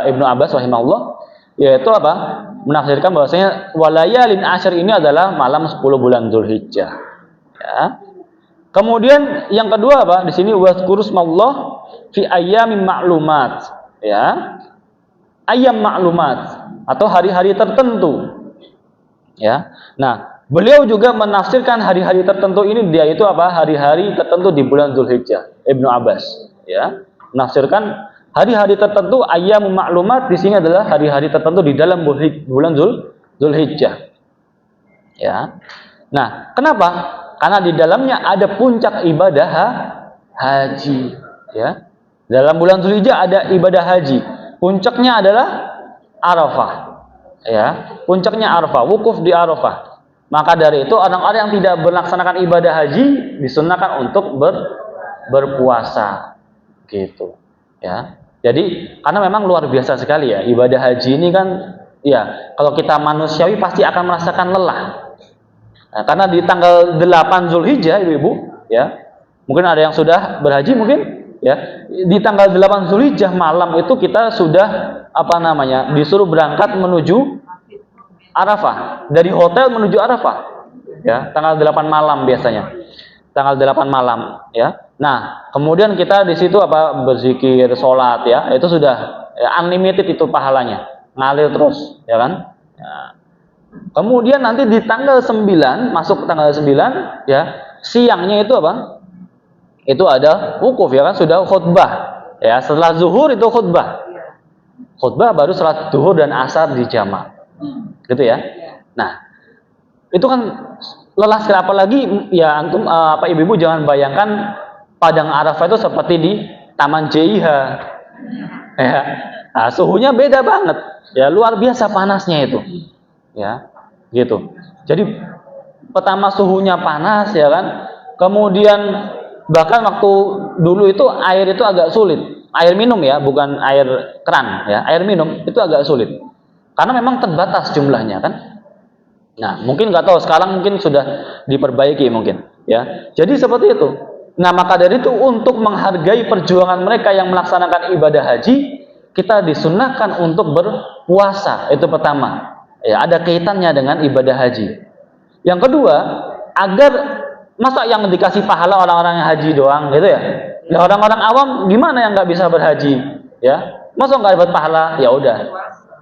Ibnu Abbas rahimahullah, yaitu apa? Menafsirkan bahwasanya walayalin asyr ini adalah malam 10 bulan Zulhijjah. Ya. Kemudian yang kedua apa? Di sini wazkurusmallah fi ayyamin ma'lumat, ya. Ayyam ma'lumat atau hari-hari tertentu. Ya. Nah, beliau juga menafsirkan hari-hari tertentu ini, dia itu apa? Hari-hari tertentu di bulan Zulhijjah. Ibnu Abbas, ya, menafsirkan hari-hari tertentu, ayyamul ma'lumat di sini adalah hari-hari tertentu di dalam bulan Zulhijjah. Ya. Nah, kenapa? Karena di dalamnya ada puncak ibadah haji, ya. Dalam bulan Zulhijjah ada ibadah haji. Puncaknya adalah Arafah. Ya, puncaknya Arafah, wukuf di Arafah. Maka dari itu orang-orang yang tidak melaksanakan ibadah haji disunahkan untuk berpuasa, gitu, ya. Jadi karena memang luar biasa sekali ya ibadah haji ini kan, ya, kalau kita manusiawi pasti akan merasakan lelah. Nah, karena di tanggal 8 Zulhijjah, ibu-ibu, ya, mungkin ada yang sudah berhaji mungkin, ya, di tanggal 8 Zulhijjah malam itu kita sudah disuruh berangkat menuju Arafah, dari hotel menuju Arafah, ya, tanggal 8 malam biasanya, tanggal 8 malam, ya. Nah, kemudian kita di situ berzikir, sholat, ya, itu sudah, ya, unlimited itu pahalanya, ngalir terus, ya kan. Ya. Kemudian nanti di tanggal 9, masuk tanggal 9, ya, siangnya itu apa? Itu ada wukuf, ya kan, sudah khutbah, ya, setelah zuhur itu khutbah, baru salat zuhur dan asar di jamaah. Gitu ya. Nah, itu kan lelah sekali, apalagi ya antum ibu-ibu jangan bayangkan padang Arafah itu seperti di Taman JIH. Ya. Nah, suhunya beda banget. Ya, luar biasa panasnya itu. Ya, gitu. Jadi pertama suhunya panas, ya kan. Kemudian bahkan waktu dulu itu air itu agak sulit. Air minum, ya, bukan air keran, ya. Air minum itu agak sulit. Karena memang terbatas jumlahnya kan. Nah, mungkin nggak tahu sekarang mungkin sudah diperbaiki mungkin, ya. Jadi seperti itu. Nah, maka dari itu untuk menghargai perjuangan mereka yang melaksanakan ibadah haji, kita disunahkan untuk berpuasa. Itu pertama. Ya, ada kaitannya dengan ibadah haji. Yang kedua, agar masa yang dikasih pahala orang-orang yang haji doang gitu ya. Ya, orang-orang awam gimana yang nggak bisa berhaji, ya? Masa nggak dapat pahala? Ya udah,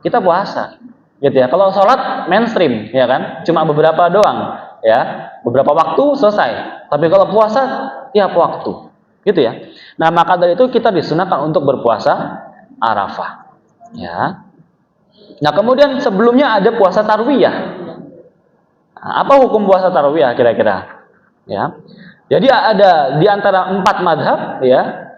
kita puasa, gitu ya. Kalau sholat mainstream, ya kan, cuma beberapa doang. ya, beberapa waktu selesai. Tapi kalau puasa tiap waktu, gitu ya. Nah, maka dari itu kita disunahkan untuk berpuasa Arafah, ya. Nah, kemudian sebelumnya ada puasa tarwiyah. Nah, apa hukum puasa tarwiyah kira-kira? Ya. Jadi ada di antara 4 madhab, ya,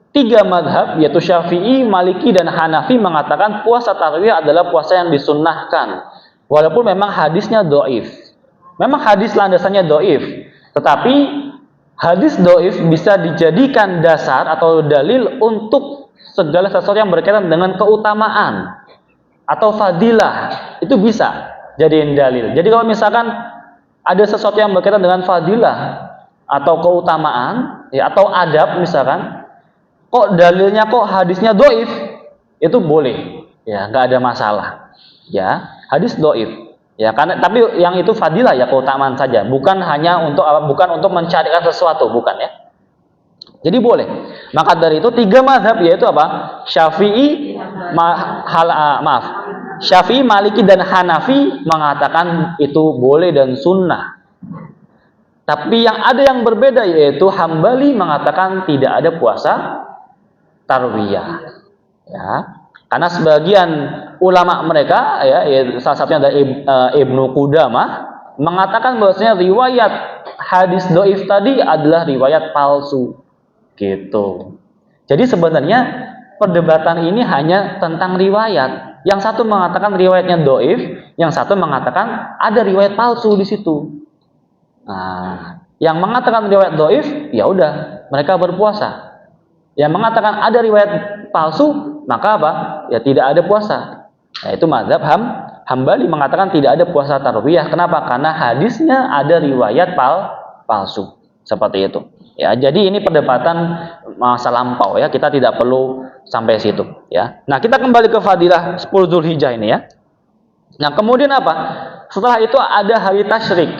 3 madhab yaitu Syafi'i, Maliki, dan Hanafi mengatakan puasa tarwiyah adalah puasa yang disunnahkan, walaupun memang hadisnya doif. Memang hadis landasannya doif, tetapi hadis doif bisa dijadikan dasar atau dalil untuk segala sesuatu yang berkaitan dengan keutamaan atau fadilah, itu bisa jadiin dalil. Jadi kalau misalkan ada sesuatu yang berkaitan dengan fadilah atau keutamaan, ya, atau adab misalkan, kok dalilnya kok hadisnya doif, itu boleh, ya, nggak ada masalah, ya, hadis doif, ya, karena tapi yang itu fadilah, ya, keutamaan saja, bukan untuk mencarikan sesuatu, bukan, ya. Jadi boleh. Maka dari itu 3 mazhab yaitu apa? Syafi'i, Maliki, dan Hanafi mengatakan itu boleh dan sunnah. Tapi yang ada yang berbeda yaitu Hambali mengatakan tidak ada puasa tarwiyah, ya, karena sebagian ulama mereka, ya, salah satunya ada Ibnu Qudamah mengatakan bahwasanya riwayat hadis doif tadi adalah riwayat palsu, gitu. Jadi sebenarnya perdebatan ini hanya tentang riwayat. Yang satu mengatakan riwayatnya doif, yang satu mengatakan ada riwayat palsu di situ. Nah, yang mengatakan riwayat doif, ya udah, mereka berpuasa. Yang mengatakan ada riwayat palsu, maka apa? Ya tidak ada puasa. Nah, itu mazhab Hambali mengatakan tidak ada puasa tarwiyah. Kenapa? Karena hadisnya ada riwayat palsu. Seperti itu. Ya, jadi ini perdebatan masa lampau, ya. Kita tidak perlu sampai situ, ya. Nah, kita kembali ke fadilah 10 Zulhijjah ini, ya. Nah, kemudian apa? Setelah itu ada hari tasyrik.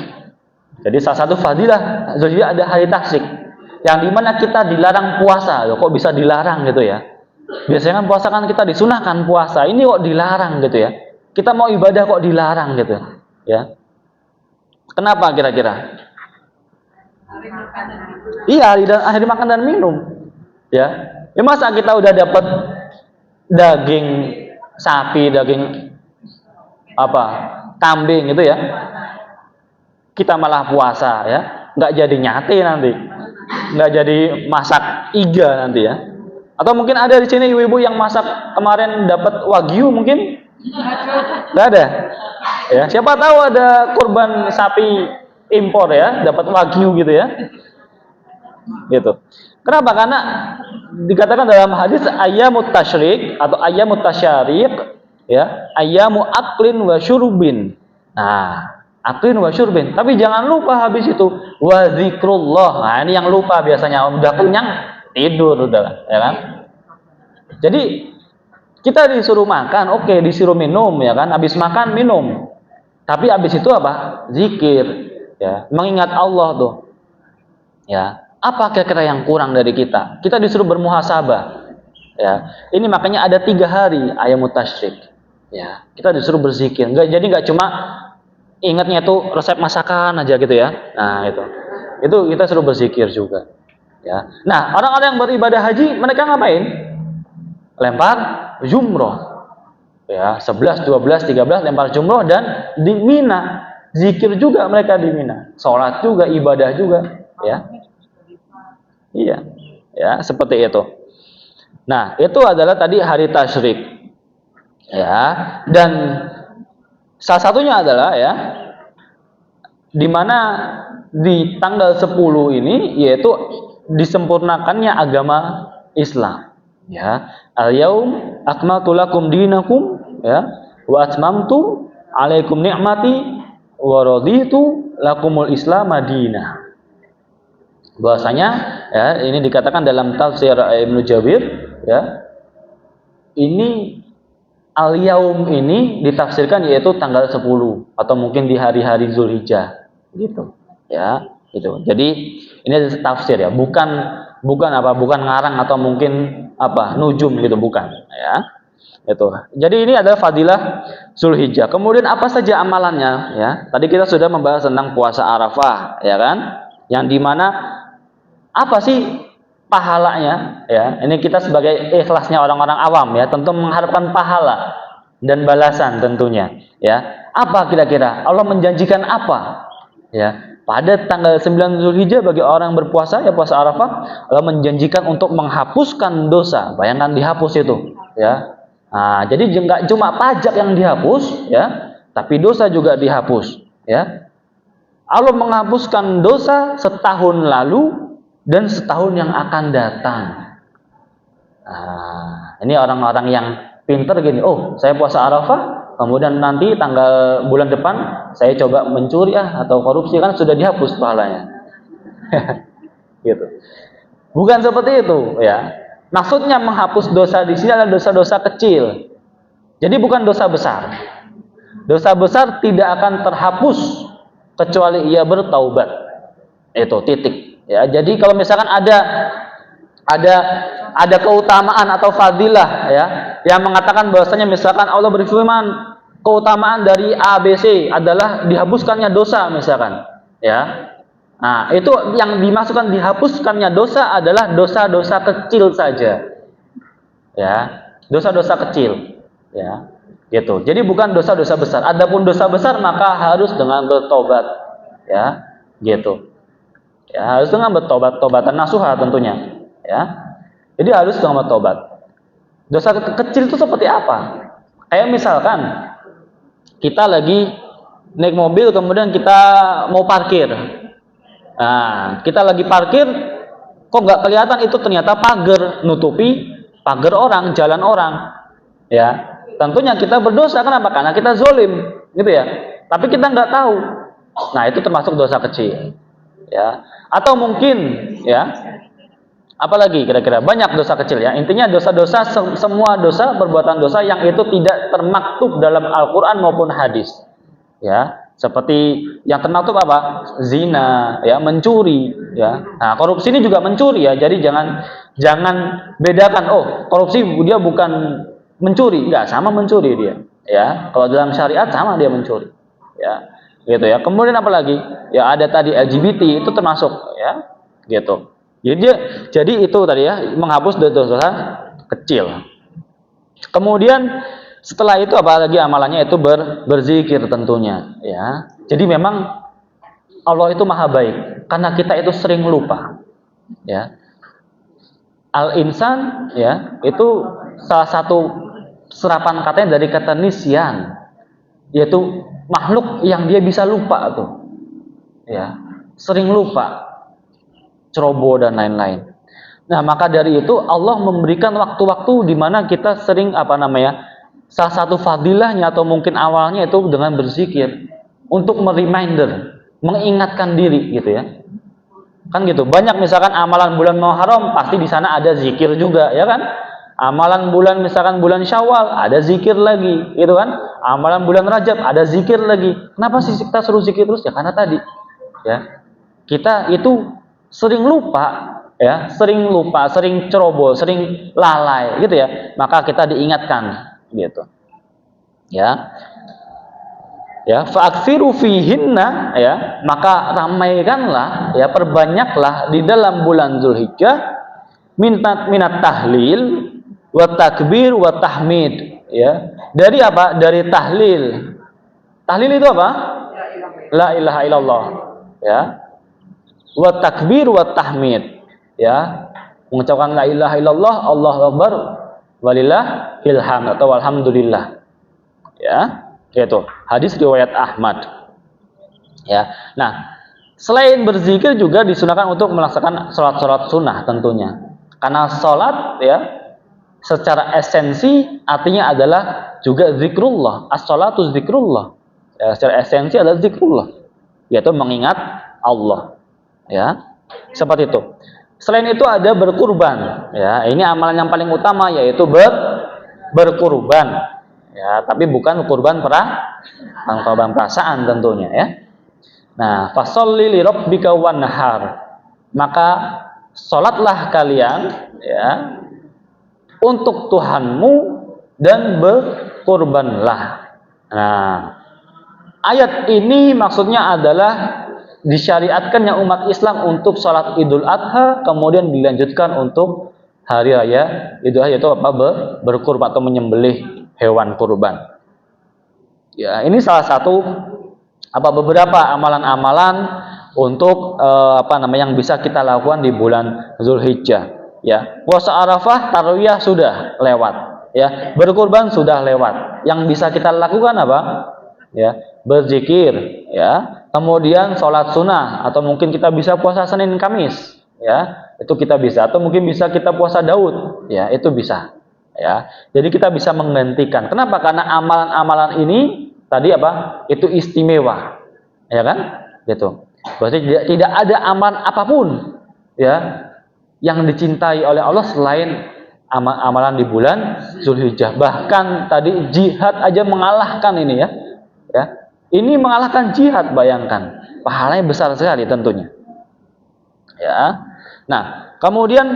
Jadi salah satu fadilah Zulhijjah ada hari tasyrik, yang dimana kita dilarang puasa. Loh, kok bisa dilarang gitu, ya? Biasanya kan puasa kan kita disunahkan puasa, ini kok dilarang gitu, ya? Kita mau ibadah kok dilarang gitu, ya? Kenapa kira-kira? Iya, hari makan dan minum, ya. Ya, masa kita udah dapat daging sapi, daging apa, kambing gitu, ya, kita malah puasa, ya, nggak jadi nyate nanti, nggak jadi masak iga nanti, ya. Atau mungkin ada di sini ibu-ibu yang masak kemarin dapat wagyu mungkin? Nggak ada, ya. Siapa tahu ada kurban sapi impor, ya, dapat wagyu gitu, ya, gitu. Kenapa? Karena dikatakan dalam hadis ayyamut tasyrik atau ayyamut tasyariq, ya, ayyamu aklin wa syurbin. Nah, aklin wa syurbin. Tapi jangan lupa habis itu wa zikrullah. Nah, ini yang lupa biasanya, udah kenyang tidur udah, ya kan? Jadi kita disuruh makan, oke, disuruh minum, ya kan? Habis makan minum. Tapi habis itu apa? Zikir, ya, mengingat Allah tuh. Ya. Apa kira-kira yang kurang dari kita? Kita disuruh bermuhasabah. Ya, ini makanya ada 3 hari ayyamut tasyrik. Ya, kita disuruh berzikir. Jadi nggak cuma ingatnya itu resep masakan aja gitu, ya. Nah, itu kita suruh berzikir juga. Ya. Nah, orang-orang yang beribadah haji mereka ngapain? Lempar jumroh. Ya, 11, 12, 13 lempar jumroh dan di Mina zikir juga mereka di Mina. Sholat juga, ibadah juga, ya. Iya, ya, seperti itu. Nah, itu adalah tadi hari tasyrik, ya, dan salah satunya adalah, ya, di mana di tanggal 10 ini yaitu disempurnakannya agama Islam, ya. Al-yaum akmaltu lakum dinakum, ya, wa atmamtu alaikum ni'mati wa raditu lakumul Islam madinah. Bahwasanya, ya, ini dikatakan dalam tafsir Ibnu Jabir, ya, ini al-yaum ini ditafsirkan yaitu tanggal 10 atau mungkin di hari-hari Zulhijjah, gitu, ya, gitu. Jadi ini tafsir, ya, bukan ngarang atau mungkin nujum gitu, bukan, ya. Itu. Jadi ini adalah fadilah Zulhijjah. Kemudian apa saja amalannya? Ya, tadi kita sudah membahas tentang puasa Arafah, ya kan? Yang dimana apa sih pahalanya? Ya, ini kita sebagai ikhlasnya orang-orang awam ya, tentu mengharapkan pahala dan balasan tentunya. Ya, apa kira-kira? Allah menjanjikan apa? Ya, pada tanggal 9 Zulhijjah bagi orang yang berpuasa ya puasa Arafah, Allah menjanjikan untuk menghapuskan dosa. Bayangkan dihapus itu, ya. Nah, jadi nggak cuma pajak yang dihapus, ya, tapi dosa juga dihapus, ya. Allah menghapuskan dosa setahun lalu dan setahun yang akan datang. Nah, ini orang-orang yang pinter gini. Oh, saya puasa Arafah, kemudian nanti tanggal bulan depan saya coba mencuri atau korupsi, kan sudah dihapus pahalanya. Gitu. Bukan seperti itu, ya. Maksudnya menghapus dosa di sini adalah dosa-dosa kecil. Jadi bukan dosa besar. Dosa besar tidak akan terhapus kecuali ia bertaubat. Itu titik. Ya, jadi kalau misalkan ada keutamaan atau fadilah ya yang mengatakan bahwasanya misalkan Allah berfirman keutamaan dari ABC adalah dihapuskannya dosa misalkan, ya. Nah, itu yang dimaksudkan dihapuskannya dosa adalah dosa-dosa kecil saja. Ya, dosa-dosa kecil, ya. Gitu. Jadi bukan dosa-dosa besar. Adapun dosa besar maka harus dengan bertobat, ya. Gitu. Ya, harus dengan bertobat, tobatan nasuha tentunya, ya. Jadi harus dengan bertobat. Dosa kecil itu seperti apa? Kayak misalkan kita lagi naik mobil kemudian kita mau parkir. Nah, kita lagi parkir, kok nggak kelihatan itu ternyata pagar nutupi pagar orang, jalan orang, ya. Tentunya kita berdosa, kenapa? Karena kita zolim, gitu ya. Tapi kita nggak tahu. Nah, itu termasuk dosa kecil, ya. Atau mungkin, ya, apalagi kira-kira banyak dosa kecil ya. Intinya dosa-dosa, semua dosa, perbuatan dosa yang itu tidak termaktub dalam Al-Quran maupun hadis, ya. Seperti yang termaktub apa? Zina, ya, mencuri, ya. Nah, korupsi ini juga mencuri ya. Jadi jangan bedakan. Oh, korupsi dia bukan mencuri, enggak, sama mencuri dia. Ya, kalau dalam syariat sama dia mencuri. Ya, gitu ya. Kemudian apa lagi? Ya ada tadi LGBT itu termasuk, ya, gitu. Jadi itu tadi ya menghapus dosa-dosa kecil. Kemudian setelah itu apalagi amalannya itu berzikir tentunya, ya. Jadi memang Allah itu maha baik karena kita itu sering lupa, ya. Al-insan ya itu salah satu serapan katanya dari kata nisyan, yaitu makhluk yang dia bisa lupa tuh, ya, sering lupa, ceroboh dan lain-lain. Nah maka dari itu Allah memberikan waktu-waktu di mana kita sering salah satu fadilahnya atau mungkin awalnya itu dengan berzikir untuk mereminder, mengingatkan diri gitu ya. Kan gitu. Banyak misalkan amalan bulan Muharram pasti di sana ada zikir juga, ya kan? Amalan bulan misalkan bulan Syawal ada zikir lagi, gitu kan? Amalan bulan Rajab ada zikir lagi. Kenapa sih kita suruh zikir terus? Ya karena tadi, ya. Kita itu sering lupa, ya, sering ceroboh, sering lalai gitu ya. Maka kita diingatkan gitu, ya, ya, fa'aksiru fihinna, ya, maka ramaikanlah, ya, perbanyaklah di dalam bulan Zulhijjah minat tahlil wa takbir wa tahmid, ya, dari apa? Dari tahlil. Tahlil itu apa? La ilaha illallah, ya, wa takbir wa tahmid, ya, mengucapkan la ilaha illallah, Allahu akbar, walillahil hamd atau alhamdulillah, ya, yaitu hadis riwayat Ahmad, ya. Nah, selain berzikir juga disunahkan untuk melaksanakan sholat sunnah tentunya, karena sholat ya secara esensi artinya adalah juga zikrullah, as-sholatu zikrullah, ya, secara esensi adalah zikrullah, yaitu mengingat Allah, ya, seperti itu. Selain itu ada berkurban, ya, ini amalan yang paling utama yaitu berkurban, ya, tapi bukan kurban korban perasaan tentunya, ya. Nah, fasholli li rabbika wanhar, maka salatlah kalian, ya, untuk Tuhanmu dan berkurbanlah, Nah, ayat ini maksudnya adalah disyariatkannya umat Islam untuk sholat Idul Adha, kemudian dilanjutkan untuk hari raya Idul Adha, yaitu apa? Berkurban atau menyembelih hewan kurban. Ya, ini salah satu beberapa amalan-amalan untuk yang bisa kita lakukan di bulan Zulhijjah. Ya, puasa Arafah, tarawih sudah lewat. Ya, berkurban sudah lewat. Yang bisa kita lakukan apa? Ya, berzikir. Ya, kemudian sholat sunnah, atau mungkin kita bisa puasa Senin Kamis. Ya, itu kita bisa. Atau mungkin bisa kita puasa Daud. Ya, itu bisa. Ya, jadi kita bisa menggantikan. Kenapa? Karena amalan-amalan ini tadi itu istimewa, ya kan? Gitu. Berarti tidak ada amalan apapun ya yang dicintai oleh Allah selain amalan di bulan Zulhijjah. Bahkan tadi jihad aja mengalahkan ini ya. Ya. Ini mengalahkan jihad, bayangkan. Pahalanya besar sekali tentunya. Ya. Nah, kemudian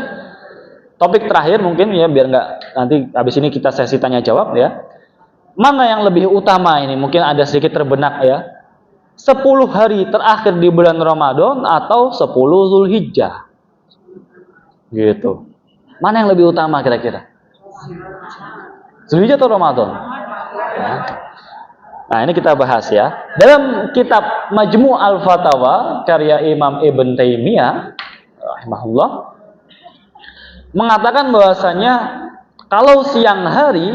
topik terakhir mungkin ya, biar nggak nanti habis ini kita sesi tanya jawab ya. Mana yang lebih utama ini? Mungkin ada sedikit terbenak ya. 10 hari terakhir di bulan Ramadan atau 10 Zulhijjah? Gitu. Mana yang lebih utama kira-kira? Zulhijjah atau Ramadan? Ya. Nah, ini kita bahas ya. Dalam kitab Majmu' al-Fatawa karya Imam Ibn Taimiyah rahimahullah mengatakan bahwasanya kalau siang hari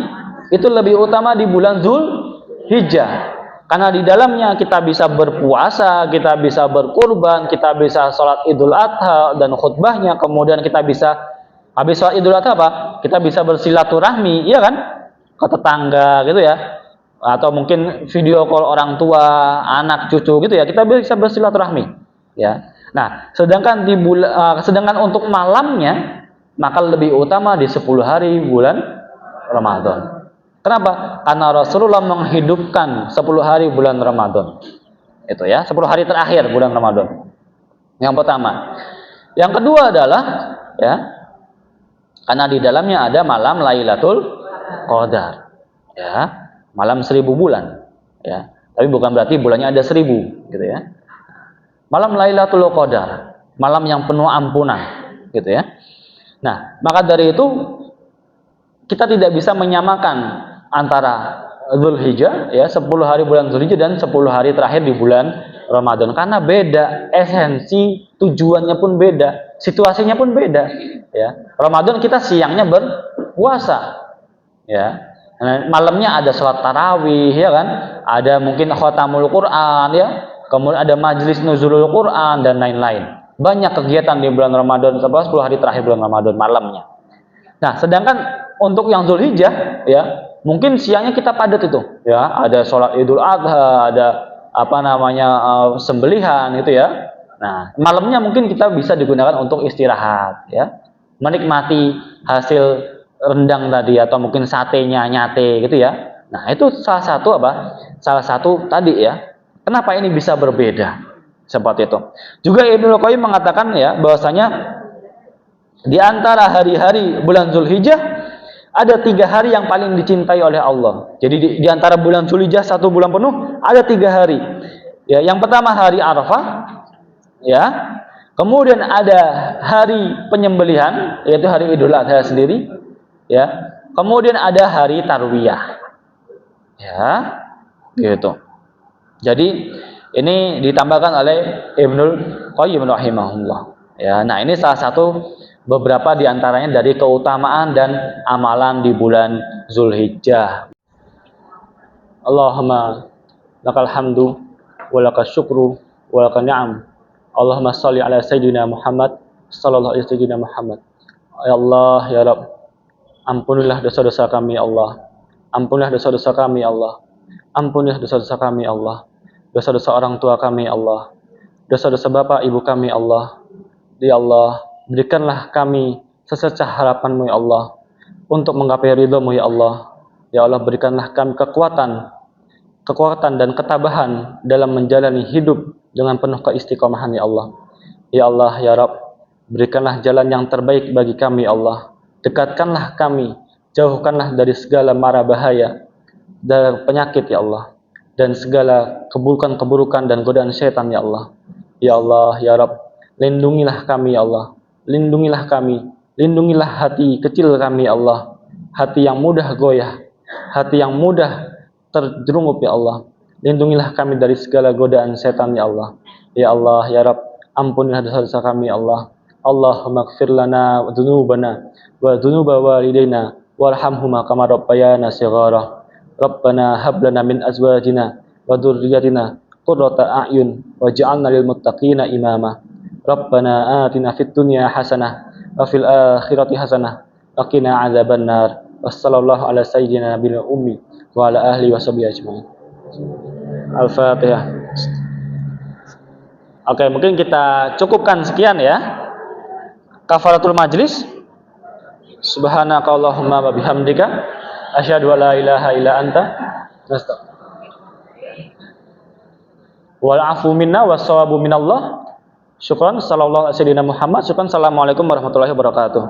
itu lebih utama di bulan Zulhijjah. Karena di dalamnya kita bisa berpuasa, kita bisa berkurban, kita bisa sholat Idul Adha dan khutbahnya. Kemudian kita bisa habis sholat Idul Adha kita bisa bersilaturahmi, iya kan? Ke tetangga gitu ya. Atau mungkin video call orang tua, anak, cucu gitu ya. Kita bisa bersilaturahmi, ya. Nah, sedangkan untuk malamnya maka lebih utama di 10 hari bulan Ramadan. Kenapa? Karena Rasulullah menghidupkan 10 hari bulan Ramadan. Itu ya, 10 hari terakhir bulan Ramadan. Yang pertama. Yang kedua adalah ya, karena di dalamnya ada malam Lailatul Qadar. Ya, malam 1000 bulan. Ya, tapi bukan berarti bulannya ada 1000 gitu ya. Malam Lailatul Qadar, malam yang penuh ampunan, gitu ya. Nah, maka dari itu kita tidak bisa menyamakan antara Zulhijjah ya 10 hari bulan Zulhijjah dan 10 hari terakhir di bulan Ramadan, karena beda esensi, tujuannya pun beda, situasinya pun beda ya. Ramadan kita siangnya berpuasa ya. Nah, malamnya ada sholat tarawih ya kan, ada mungkin khatamul Quran ya, kemudian ada majelis nuzulul Quran dan lain-lain. Banyak kegiatan di bulan Ramadan, 10 hari terakhir bulan Ramadan malamnya. Nah, sedangkan untuk yang Zulhijjah ya, mungkin siangnya kita padat itu, ya, ada sholat Idul Adha, ada sembelihan itu ya. Nah, malamnya mungkin kita bisa digunakan untuk istirahat, ya, menikmati hasil rendang tadi atau mungkin satenya nyate gitu ya. Nah, itu salah satu tadi ya. Kenapa ini bisa berbeda seperti itu? Juga Ibnu Qayyim mengatakan ya bahwasanya di antara hari-hari bulan Zulhijjah ada 3 hari yang paling dicintai oleh Allah. Jadi di antara bulan Zulhijjah 1 bulan penuh ada 3 hari. Ya, yang pertama hari Arafah, ya. Kemudian ada hari penyembelihan, yaitu hari Idul Adha sendiri, ya. Kemudian ada hari Tarwiyah. Ya, gitu. Jadi ini ditambahkan oleh Ibnu Qayyim rahimahullah. Ya, nah ini salah satu beberapa diantaranya dari keutamaan dan amalan di bulan Zulhijjah. Allahumma lakal hamdu wa lakal syukru wa lakal ni'am. Allahumma sholli ala sayyidina Muhammad sallallahu alaihi sayyidina Muhammad. Ya Allah, ya Rabb, ampunilah dosa-dosa kami ya Allah. Ampunilah dosa-dosa kami ya Allah. Ampunilah dosa-dosa kami ya Allah. Dosa-dosa orang tua kami ya Allah. Dosa-dosa bapak ibu kami ya Allah. Ya Allah, berikanlah kami sesecah harapan-Mu ya Allah, untuk menggapai ridho-Mu ya Allah. Ya Allah, berikanlah kami kekuatan dan ketabahan dalam menjalani hidup dengan penuh keistiqomahan ya Allah. Ya Allah, ya Rabb, berikanlah jalan yang terbaik bagi kami ya Allah. Dekatkanlah kami, jauhkanlah dari segala mara bahaya. dari penyakit ya Allah, dan segala keburukan-keburukan dan godaan syaitan ya Allah. Ya Allah, ya Rabb, lindungilah kami ya Allah. Lindungilah kami. Lindungilah hati kecil kami ya Allah. Hati yang mudah goyah, hati yang mudah terjerumus ya Allah. Lindungilah kami dari segala godaan setan ya Allah. Ya Allah, ya Rabb, ampunilah dosa-dosa kami ya Allah. Allahumma ighfir lana dzunubana wa dzunuba walidaina warhamhuma kama rabbayana shighara. Rabbana hab lana min azwajina wa dzurriyyatina qurrata a'yun waj'alna lil muttaqina imama. Rabbana atina fid dunya hasanah wa fil akhirati hasanah wa qina adzabannar. Wassallallahu ala sayyidina nabiyil ummi wa ala ahli wa sahbihi ajmain. Al-Fatihah. Oke, mungkin kita cukupkan sekian ya. Kafaratul majlis. Subhanakallahumma wa bihamdika asyhadu an la ilaha illa anta wal afu minna wassawabu minallah. Syukran sallallahu alaihi wasallam Muhammad. Syukran. Assalamualaikum warahmatullahi wabarakatuh.